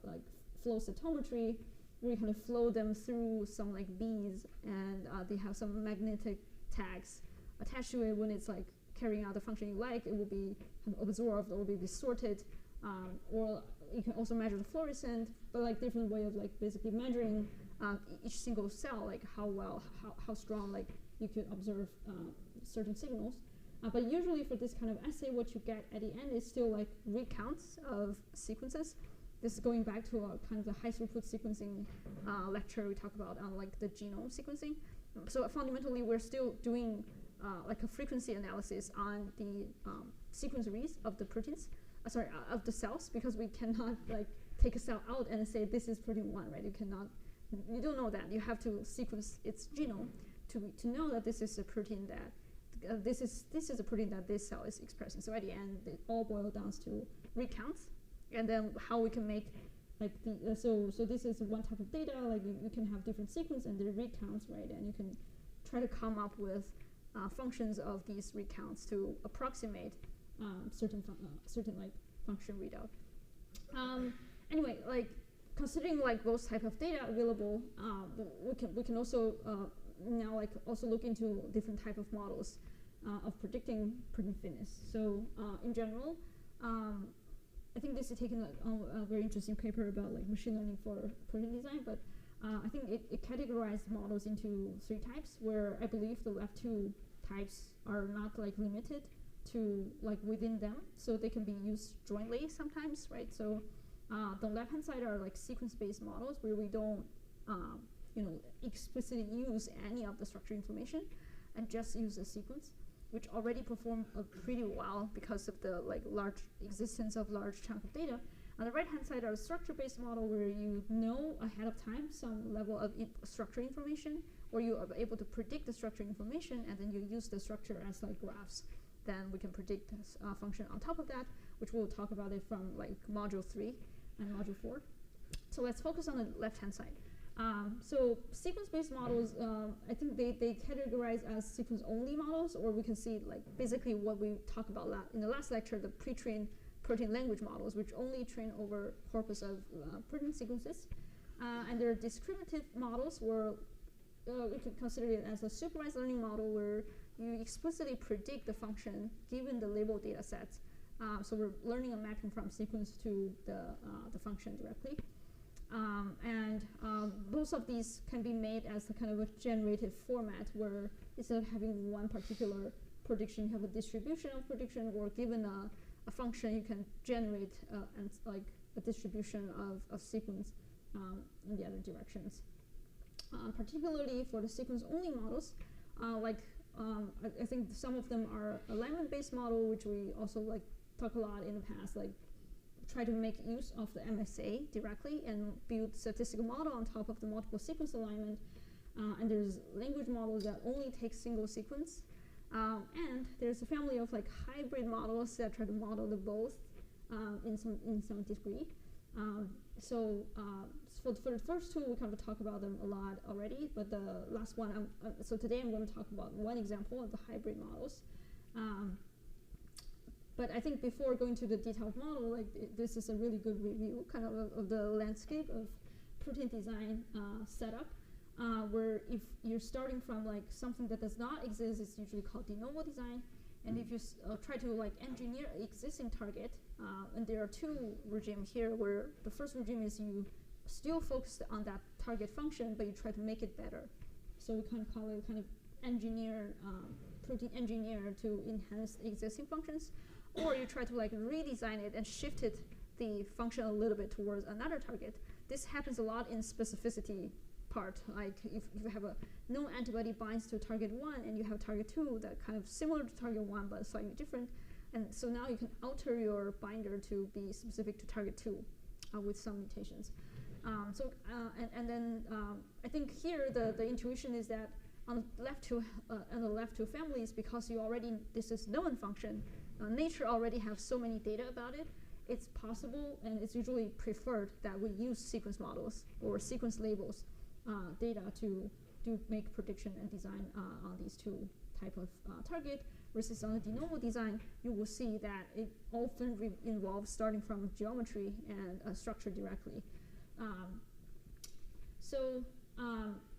like flow cytometry, where you kind of flow them through some like beads, and they have some magnetic tags attached to it. When it's like carrying out the function you like, it will be kind of absorbed or will be sorted. Or you can also measure the fluorescent, but like different way of like basically measuring each single cell, like how strong like you could observe certain signals. But usually for this kind of assay, what you get at the end is still like recounts of sequences. This is going back to a kind of the high throughput sequencing lecture we talked about on like the genome sequencing. So fundamentally, we're still doing like a frequency analysis on the sequence reads of the proteins, of the cells, because we cannot like take a cell out and say this is protein 1, right? You don't know that. You have to sequence its genome to know that this is a protein that this is a protein that this cell is expressing. So at the end, it all boils down to recounts, and then how we can make like the so this is one type of data. Like you can have different sequence and the recounts, right? And you can try to come up with functions of these recounts to approximate certain like function readout. Anyway, like considering like those type of data available, we can also now like also look into different type of models of predicting protein fitness. So in general, I think this is taken a very interesting paper about like machine learning for protein design, but I think it categorized models into 3 types, where I believe the left 2 types are not like limited to like within them, so they can be used jointly sometimes, right? So the left-hand side are like sequence-based models where we don't explicitly use any of the structure information and just use a sequence, which already perform pretty well because of the like large existence of large chunk of data. On the right-hand side are a structure-based model where you know ahead of time some level of structure information, or you are able to predict the structure information, and then you use the structure as like graphs. Then we can predict a function on top of that, which we'll talk about it from like module 3 and module 4. So let's focus on the left-hand side. So sequence-based models, I think they categorize as sequence-only models, or we can see like basically what we talked about in the last lecture, the pre-trained protein language models, which only train over corpus of protein sequences. And there are discriminative models where we could consider it as a supervised learning model where you explicitly predict the function given the labeled data sets. So we're learning a mapping from sequence to the function directly. Both of these can be made as a kind of a generative format where instead of having one particular prediction, you have a distribution of prediction, or given a function, you can generate like a distribution of sequence in the other directions. Particularly for the sequence-only models, I think some of them are alignment-based model, which we also like talk a lot in the past, like try to make use of the MSA directly and build statistical model on top of the multiple sequence alignment. And there's language models that only take single sequence. And there's a family of like hybrid models that try to model the both in some degree. So for the first two, we kind of talk about them a lot already, but the last one, so today I'm going to talk about one example of the hybrid models. But I think before going to the detailed model, like this is a really good review kind of the landscape of protein design setup, where if you're starting from like something that does not exist, it's usually called de novo design. And if you try to like engineer existing target, and there are two regimes here, where the first regime is you still focus on that target function, but you try to make it better. So we kind of call it kind of protein engineer to enhance existing functions. Or you try to like redesign it and shift the function a little bit towards another target. This happens a lot in specificity part. Like if you have a no antibody binds to target 1 and you have target 2 that kind of similar to target 1 but slightly different, and so now you can alter your binder to be specific to target 2 with some mutations. And then I think here the intuition is that on the left two families, because this is known function. Nature already have so many data about it. It's possible, and it's usually preferred that we use sequence models or sequence labels data to make prediction and design on these two type of target. Versus on the de novo design, you will see that it often involves starting from geometry and structure directly.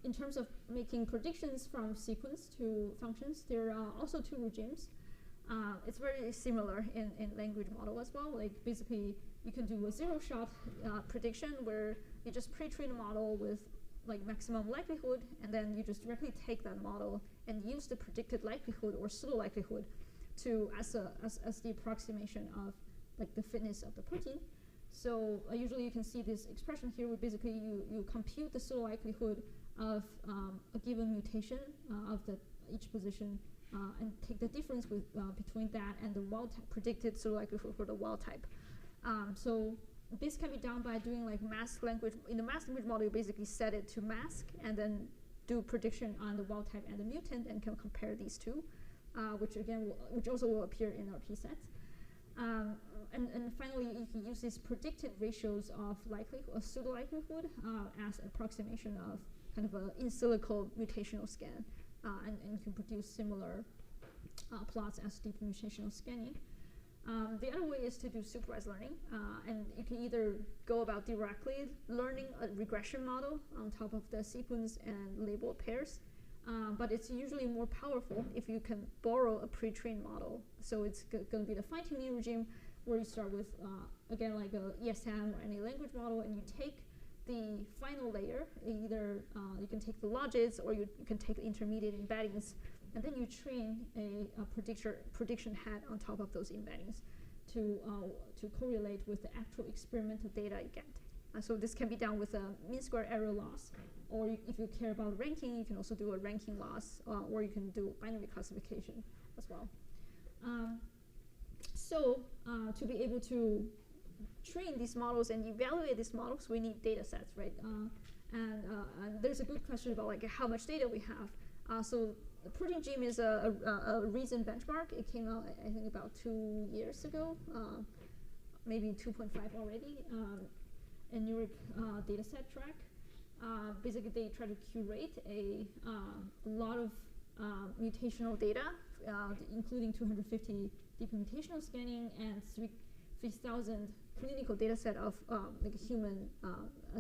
In terms of making predictions from sequence to functions, there are also two regimes. It's very similar in language model as well. Like basically, you can do a zero-shot prediction where you just pre-train a model with like maximum likelihood, and then you just directly take that model and use the predicted likelihood or pseudo likelihood to as the approximation of like the fitness of the protein. So usually you can see this expression here where basically you compute the pseudo likelihood of a given mutation of each position. And take the difference between that and the wild type predicted pseudo likelihood for the wild type. So this can be done by doing like mask language. In the mask language model, you basically set it to mask and then do prediction on the wild type and the mutant and can compare these two, which also will appear in our p-set. And finally, you can use these predicted ratios of likelihood, or pseudo likelihood, as approximation of kind of an in silico mutational scan. And you can produce similar plots as deep mutational scanning. The other way is to do supervised learning, and you can either go about directly learning a regression model on top of the sequence and labeled pairs, but it's usually more powerful if you can borrow a pre-trained model. So it's going to be the fine-tuning regime where you start with, again, like a ESM or any language model, and you take the final layer, either you can take the logits or you can take the intermediate embeddings, and then you train a prediction hat on top of those embeddings to correlate with the actual experimental data you get. So this can be done with a mean square error loss, or if you care about ranking, you can also do a ranking loss, or you can do binary classification as well. To be able to train these models and evaluate these models, we need data sets, right? And there's a good question about like how much data we have. So the protein gene is a recent benchmark. It came out, I think, about 2 years ago, maybe 2.5 already, a Newark dataset track. Basically, they try to curate a lot of mutational data, including 250 deep mutational scanning and 3,000 clinical data set of like human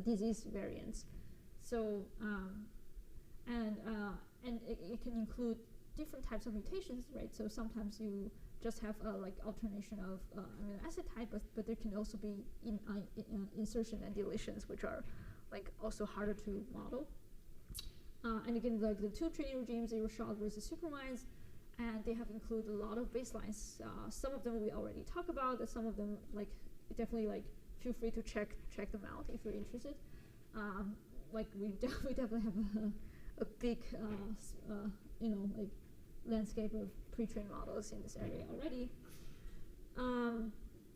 disease variants. So and it can include different types of mutations, right? So sometimes you just have like alternation of amino acid type, but there can also be insertion and deletions, which are like also harder to model. And again, like the two training regimes, they were shot versus supervised, and they have included a lot of baselines. Some of them we already talked about, and some of them like definitely like feel free to check them out if you're interested. Like we definitely have a big you know, like landscape of pre-trained models in this area already.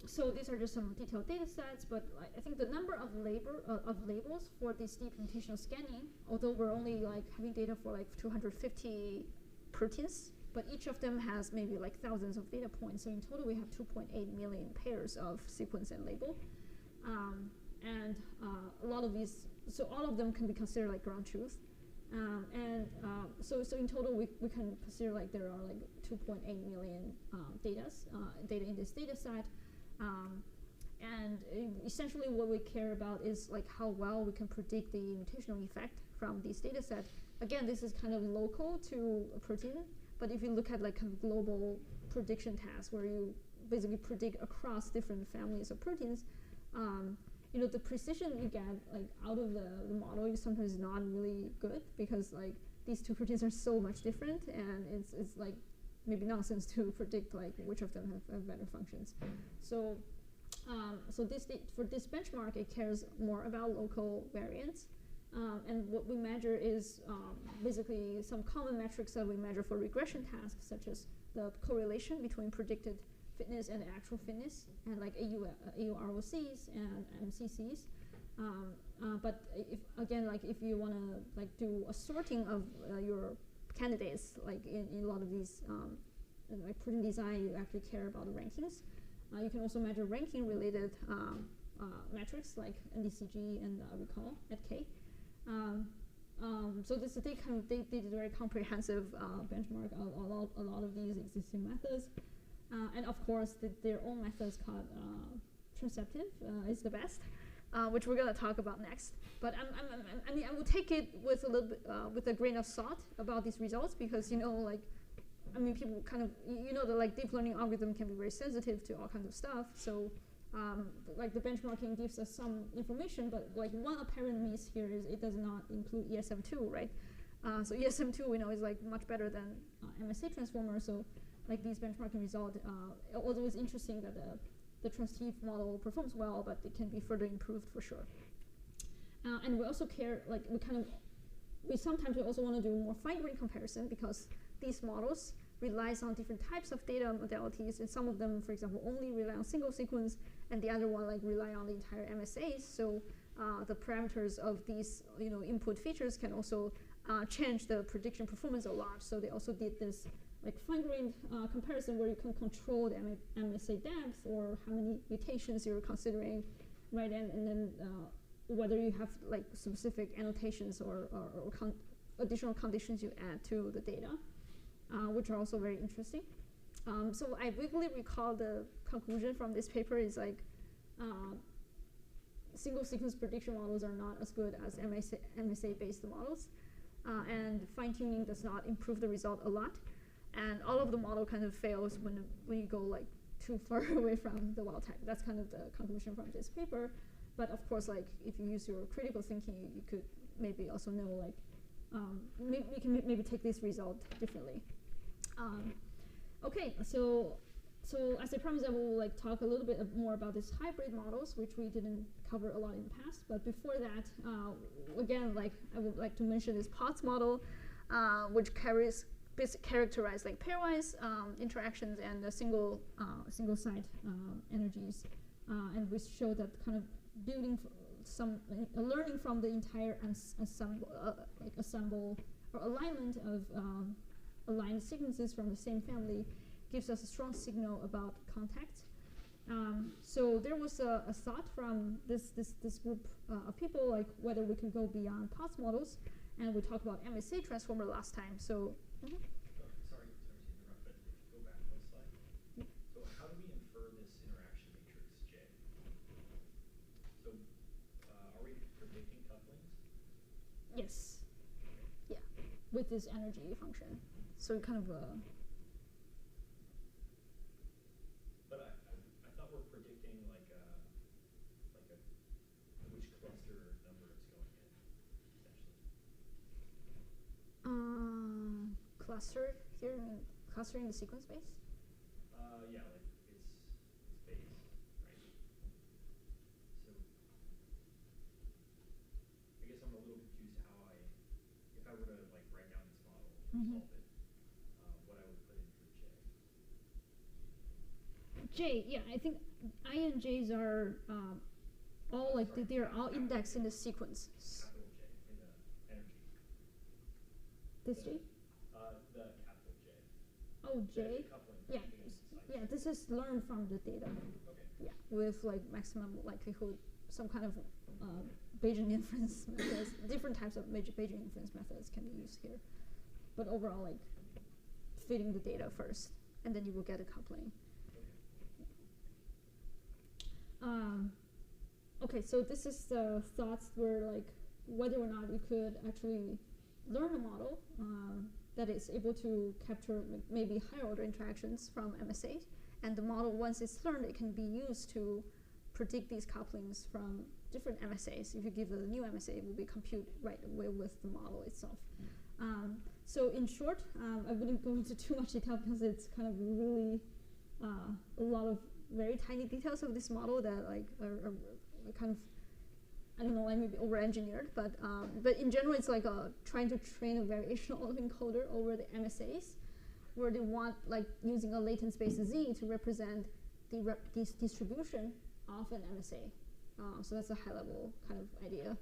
So these are just some detailed data sets, but I think the number of labels for this deep mutational scanning, although we're only like having data for like 250 proteins, but each of them has maybe like thousands of data points. So in total, we have 2.8 million pairs of sequence and label. And a lot of these, so all of them can be considered like ground truth. So in total, we can consider like there are like 2.8 million data in this data set. And essentially what we care about is like how well we can predict the mutational effect from these data sets. Again, this is kind of local to a protein, but if you look at like a global prediction task where you basically predict across different families of proteins, you know, the precision you get like out of the model is sometimes not really good, because like these two proteins are so much different, and it's like maybe nonsense to predict like which of them have better functions. So for this benchmark, it cares more about local variance, and what we measure is basically some common metrics that we measure for regression tasks, such as the correlation between predicted fitness and actual fitness, and like AUROCs and MCCs. But if you want to like do a sorting of your candidates, like in a lot of these like protein design, you actually care about the rankings. You can also measure ranking related metrics like NDCG and recall at K. So they did a very comprehensive benchmark of a lot of these existing methods. And of course, their own methods called transceptive is the best, which we're going to talk about next. But I mean, I will take it with a little bit with a grain of salt about these results, because you know, like, I mean, people kind of, you know, the like deep learning algorithm can be very sensitive to all kinds of stuff. So like the benchmarking gives us some information, but like one apparent miss here is it does not include ESM2, right? So ESM2 we know is like much better than MSA transformer. So like these benchmarking results, although it's interesting that the transtive model performs well, but it can be further improved for sure. And we also care, like we sometimes also want to do more fine-grained comparison, because these models relies on different types of data modalities, and some of them, for example, only rely on single sequence, and the other one like rely on the entire MSAs. So the parameters of these, you know, input features can also change the prediction performance a lot. So they also did this like fine-grained comparison where you can control the MSA depth or how many mutations you're considering, right? And then whether you have like specific annotations or additional conditions you add to the data, which are also very interesting. So I vividly recall the conclusion from this paper is like single sequence prediction models are not as good as MSA-based models, and fine-tuning does not improve the result a lot. And all of the model kind of fails when you go like too far away from the wild type. That's kind of the conclusion from this paper. But of course, like if you use your critical thinking, you could maybe also know like maybe you can maybe take this result differently. Okay, so as I promised, I will like talk a little bit more about these hybrid models, which we didn't cover a lot in the past. But before that, again, like I would like to mention this POTS model, which characterize like pairwise interactions and single site energies and we showed that kind of building learning from the entire assemble or alignment of aligned sequences from the same family gives us a strong signal about contact. So there was a thought from this group of people, like whether we can go beyond POTS models, and we talked about MSA transformer last time. So. Sorry to interrupt, but if you go back one slide. Yeah. So how do we infer this interaction matrix J? So are we predicting couplings? Yes. Yeah. With this energy function. So kind of But I thought we're predicting like which cluster number it's going in, essentially. Cluster here, I mean clustering the sequence space? Yeah, like it's base, right? So I guess I'm a little confused how if I were to like write down this model and solve it, what I would put in for J. J, yeah, I think I and J's are all like they're all indexed in the sequence. Capital J in the energy. This J? The capital J. Oh, J. The coupling. Yeah, yeah. This is learned from the data. Okay. Yeah, with like maximum likelihood, some kind of Bayesian inference methods. Different types of Bayesian inference methods can be used here, but overall, like fitting the data first, and then you will get a coupling. Okay, so this is the thoughts where like whether or not we could actually learn a model that is able to capture maybe higher order interactions from MSAs, and the model, once it's learned, it can be used to predict these couplings from different MSAs. If you give it a new MSA, it will be computed right away with the model itself. So in short, I wouldn't go into too much detail because it's kind of really a lot of very tiny details of this model that like are kind of, I don't know, like maybe over-engineered, but in general, it's like trying to train a variational autoencoder over the MSAs, where they want like using a latent space Z to represent the distribution of an MSA. So that's a high-level kind of idea.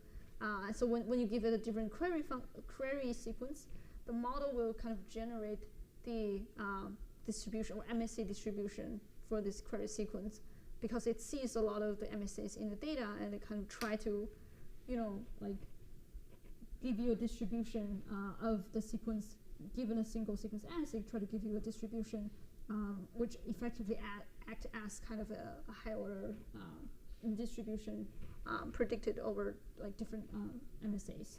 So when you give it a different query sequence, the model will kind of generate the distribution or MSA distribution for this query sequence, because it sees a lot of the MSAs in the data, and it kind of try to, like give you a distribution of the sequence given a single sequence S. They try to give you a distribution which effectively act as kind of a high order distribution predicted over like different MSAs.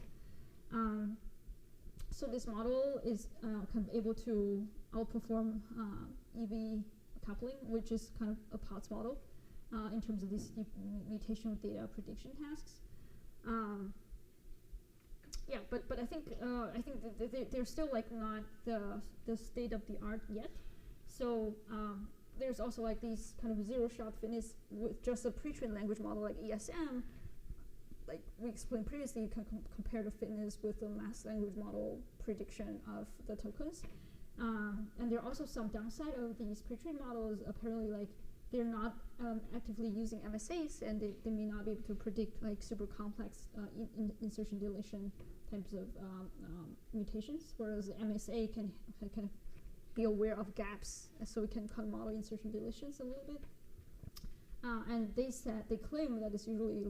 So this model is kind of able to outperform EV coupling, which is kind of a POTS model in terms of these mutational data prediction tasks. Yeah, but I think they're still like not the state of the art yet. So there's also like these kind of zero-shot fitness with just a pre-trained language model like ESM. Like we explained previously, you can compare the fitness with the mass language model prediction of the tokens. And there are also some downside of these pre-trained models. Apparently, like they're not actively using MSAs, and they may not be able to predict like super complex insertion deletion types of mutations, whereas the MSA can kind of be aware of gaps, so we can kind of model insertion deletions a little bit. And they claim that it's usually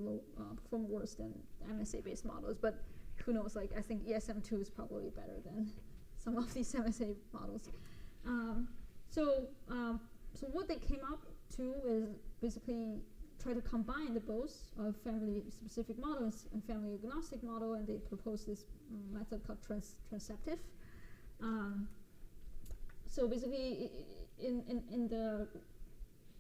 perform worse than MSA-based models, but who knows? Like I think ESM2 is probably better than some of these MSA models. So what they came up to is basically try to combine the both of family-specific models and family-agnostic model, and they proposed this method called transceptive. So basically, in the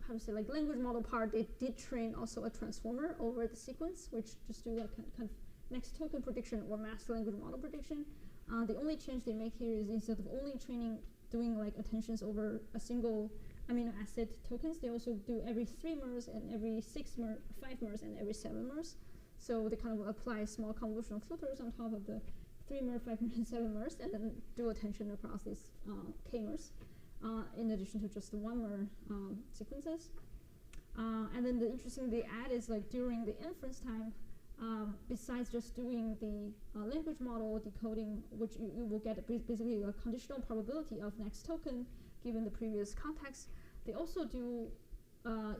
how to say like language model part, they did train also a transformer over the sequence, which just do like kind of next token prediction or master language model prediction. The only change they make here is instead of only doing like attentions over a single amino acid tokens, they also do every 3 mers and every 5 mers and every 7 mers. So they kind of apply small convolutional filters on top of the 3 mer, 5 mer, and 7 mers, and then do attention across these k mers, in addition to just the 1 mer sequences. And then the interesting thing they add is like during the inference time, besides just doing the language model decoding, which you will get basically a conditional probability of next token given the previous context, they also do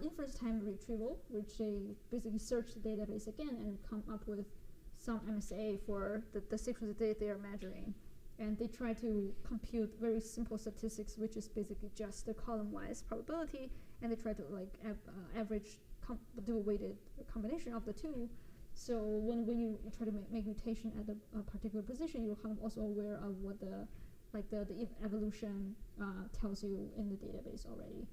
inference time retrieval, which they basically search the database again and come up with some MSA for the sequence that they are measuring. And they try to compute very simple statistics, which is basically just the column-wise probability, and they try to like average, do a weighted combination of the two. So when you try to make mutation at a particular position, you're kind of also aware of what the evolution tells you in the database already.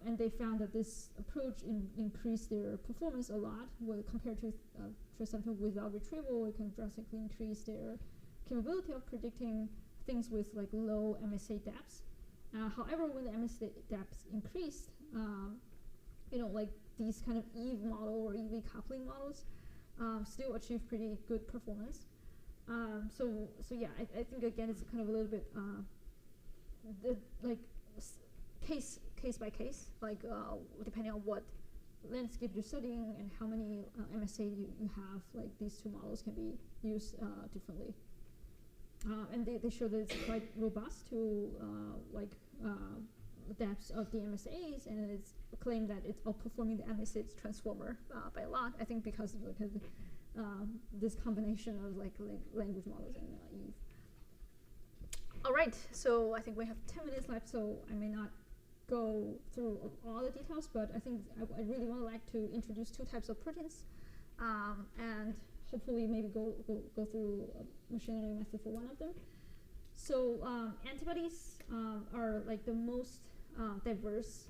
And they found that this approach increased their performance a lot compared to something without retrieval. It can drastically increase their capability of predicting things with like low MSA depths. However, when the MSA depths increased, like these kind of Eve model or EV coupling models still achieve pretty good performance. So yeah, I think again it's kind of a little bit case by case, like depending on what landscape you're studying and how many MSA you have, like these two models can be used differently. And they show that it's quite robust to depths of the MSAs, and it's claimed that it's outperforming the MSA transformer by a lot. I think because of this combination of like language models and Eve. All right, so I think we have 10 minutes left, so I may not go through all the details, but I think I really want to like to introduce two types of proteins, and hopefully maybe go through a machine learning method for one of them. So antibodies are like the most diverse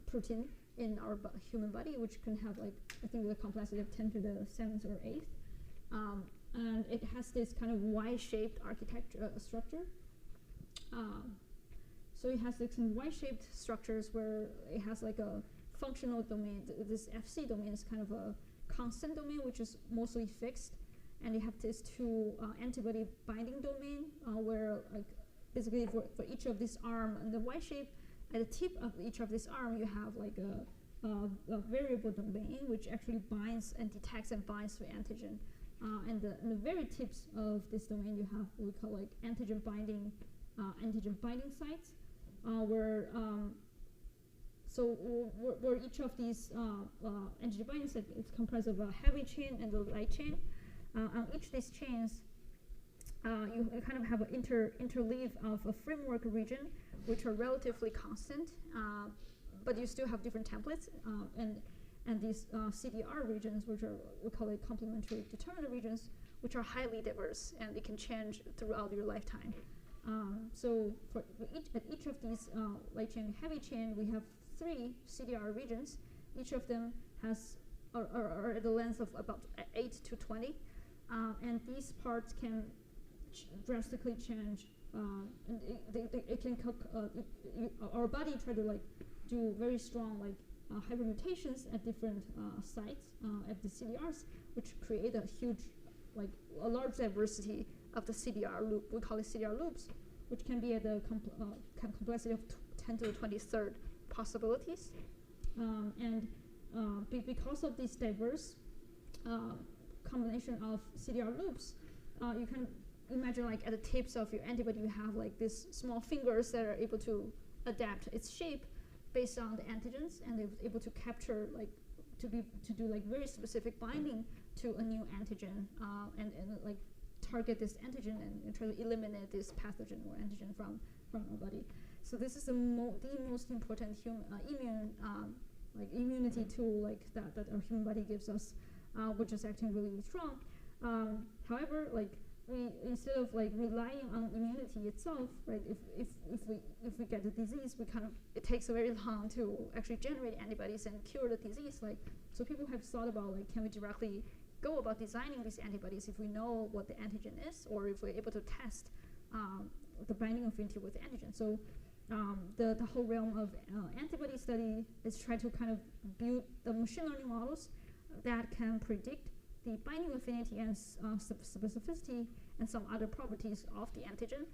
protein in our human body, which can have like, I think the complexity of 10 to the 7th or 8th. And it has this kind of Y-shaped architecture structure. So it has this Y-shaped structures where it has like a functional domain. This FC domain is kind of a constant domain, which is mostly fixed. And you have these two antibody binding domain where like basically for each of this arm and the Y shape, at the tip of each of this arm, you have like a variable domain which actually binds and detects and binds to antigen. And the very tips of this domain, you have what we call like antigen binding sites, where each of these antigen binding sites is comprised of a heavy chain and a light chain. On each of these chains, you kind of have an interleave of a framework region, which are relatively constant, but you still have different templates, and these CDR regions, which are, we call it complementary determinant regions, which are highly diverse, and they can change throughout your lifetime. So at each of these light chain, heavy chain, we have 3 CDR regions. Each of them are at the length of about 8 to 20. And these parts can drastically change, and it can our body try to like do very strong like hypermutations at different sites at the CDRs, which create a huge, like a large diversity of the CDR loop. We call it CDR loops, which can be at the complexity of 10 to the 23rd possibilities. And because of these diverse combination of CDR loops, you can imagine like at the tips of your antibody you have like these small fingers that are able to adapt its shape based on the antigens, and they're able to capture like to do like very specific binding to a new antigen, and like target this antigen and try to eliminate this pathogen or antigen from our body. So this is the most important immunity tool like that our human body gives us, which is acting really, really strong. However, like we, instead of like relying on immunity itself, right? If we get the disease, it takes very long to actually generate antibodies and cure the disease. Like, so people have thought about like, can we directly go about designing these antibodies if we know what the antigen is, or if we're able to test the binding affinity with the antigen. So the whole realm of antibody study is try to kind of build the machine learning models that can predict the binding affinity and specificity and some other properties of the antigen,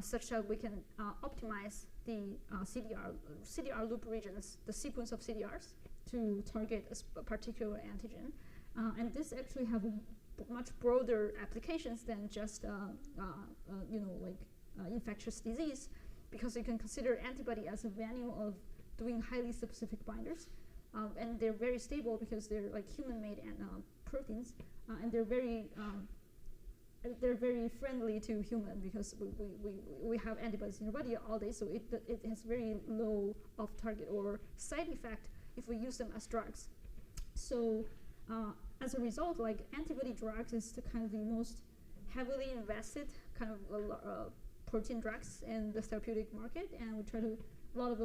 such that we can optimize the CDR loop regions, the sequence of CDRs, to target a particular antigen. And this actually have much broader applications than just infectious disease, because you can consider antibody as a venue of doing highly specific binders, and they're very stable because they're like human-made proteins, and they're very friendly to human because we have antibodies in our body all day, so it has very low off-target or side effect if we use them as drugs. So as a result, like antibody drugs is the kind of the most heavily invested kind of protein drugs in the therapeutic market, and we try to, a lot of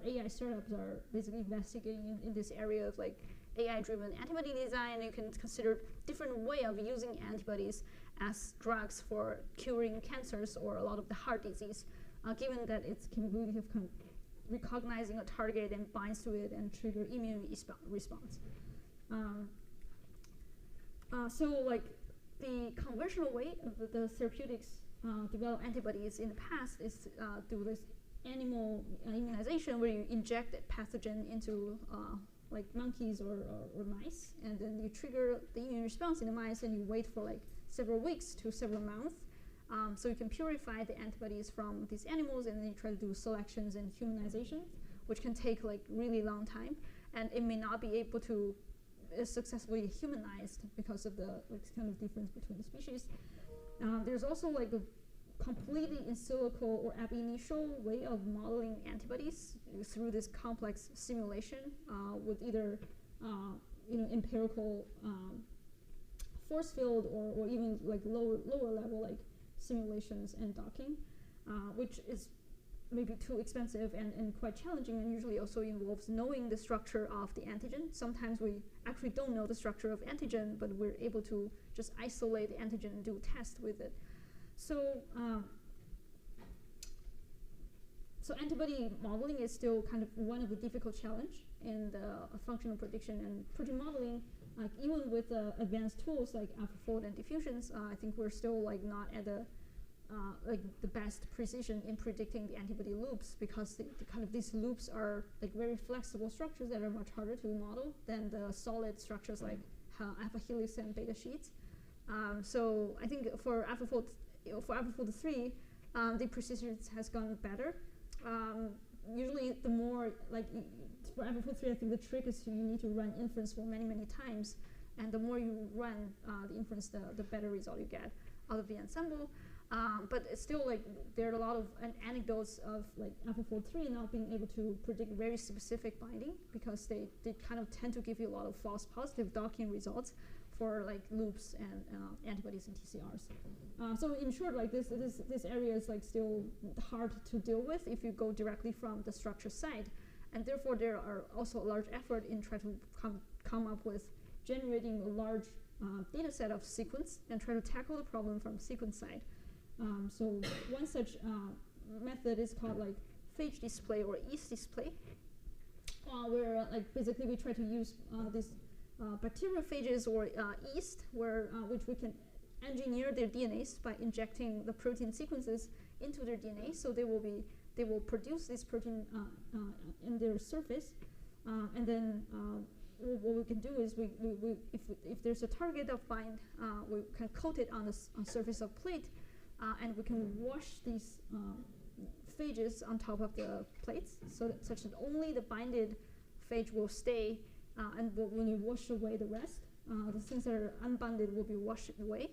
AI startups are basically investigating in this area of like AI-driven antibody design. You can consider different way of using antibodies as drugs for curing cancers or a lot of the heart disease, given that its capability of kind of recognizing a target and binds to it and trigger immune response. So like the conventional way of the therapeutics develop antibodies in the past is through this animal immunization, where you inject a pathogen into like monkeys or mice, and then you trigger the immune response in the mice, and you wait for like several weeks to several months. So you can purify the antibodies from these animals, and then you try to do selections and humanization, which can take like really long time, and it may not be able to successfully humanized because of the like kind of difference between the species. There's also like a completely in silico or ab initio way of modeling antibodies through this complex simulation with either empirical force field or even like lower level like simulations and docking, which is maybe too expensive and quite challenging, and usually also involves knowing the structure of the antigen. Sometimes we actually don't know the structure of antigen, but we're able to just isolate the antigen and do a test with it. So antibody modeling is still kind of one of the difficult challenge in the functional prediction and protein modeling. Like even with advanced tools like AlphaFold and diffusions, I think we're still like not at the best precision in predicting the antibody loops, because the kind of these loops are like very flexible structures that are much harder to model than the solid structures like alpha helix and beta sheets. So I think for AlphaFold 3, the precision has gone better. Usually the more like for AlphaFold 3, I think the trick is you need to run inference for many times, and the more you run the inference, the better result you get out of the ensemble. But it's still like there are a lot of anecdotes of like AlphaFold 3 not being able to predict very specific binding, because they kind of tend to give you a lot of false positive docking results for like loops and antibodies and TCRs. So in short, like this area is like still hard to deal with if you go directly from the structure side, and therefore there are also a large effort in trying to come up with generating a large data set of sequence and try to tackle the problem from sequence side. So one such method is called like phage display or yeast display, where like basically we try to use these bacteriophages or yeast, which we can engineer their DNAs by injecting the protein sequences into their DNA. So they will produce this protein in their surface, and then what we can do is if there's a target of bind, we can coat it on the surface of plate. And we can wash these phages on top of the plates, such that only the binded phage will stay, and when you wash away the rest, the things that are unbinded will be washed away,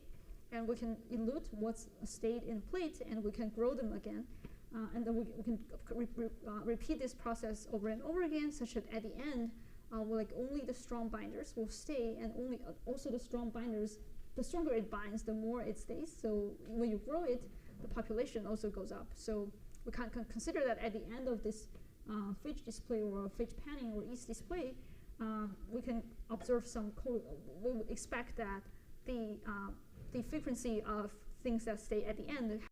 and we can elute what's stayed in plate, and we can grow them again, and then we can repeat this process over and over again, such that at the end, like only the strong binders will stay, and only also the strong binders. The stronger it binds, the more it stays. So when you grow it, the population also goes up. So we can consider that at the end of this phage display or phage panning or yeast display, we can observe we would expect that the frequency of things that stay at the end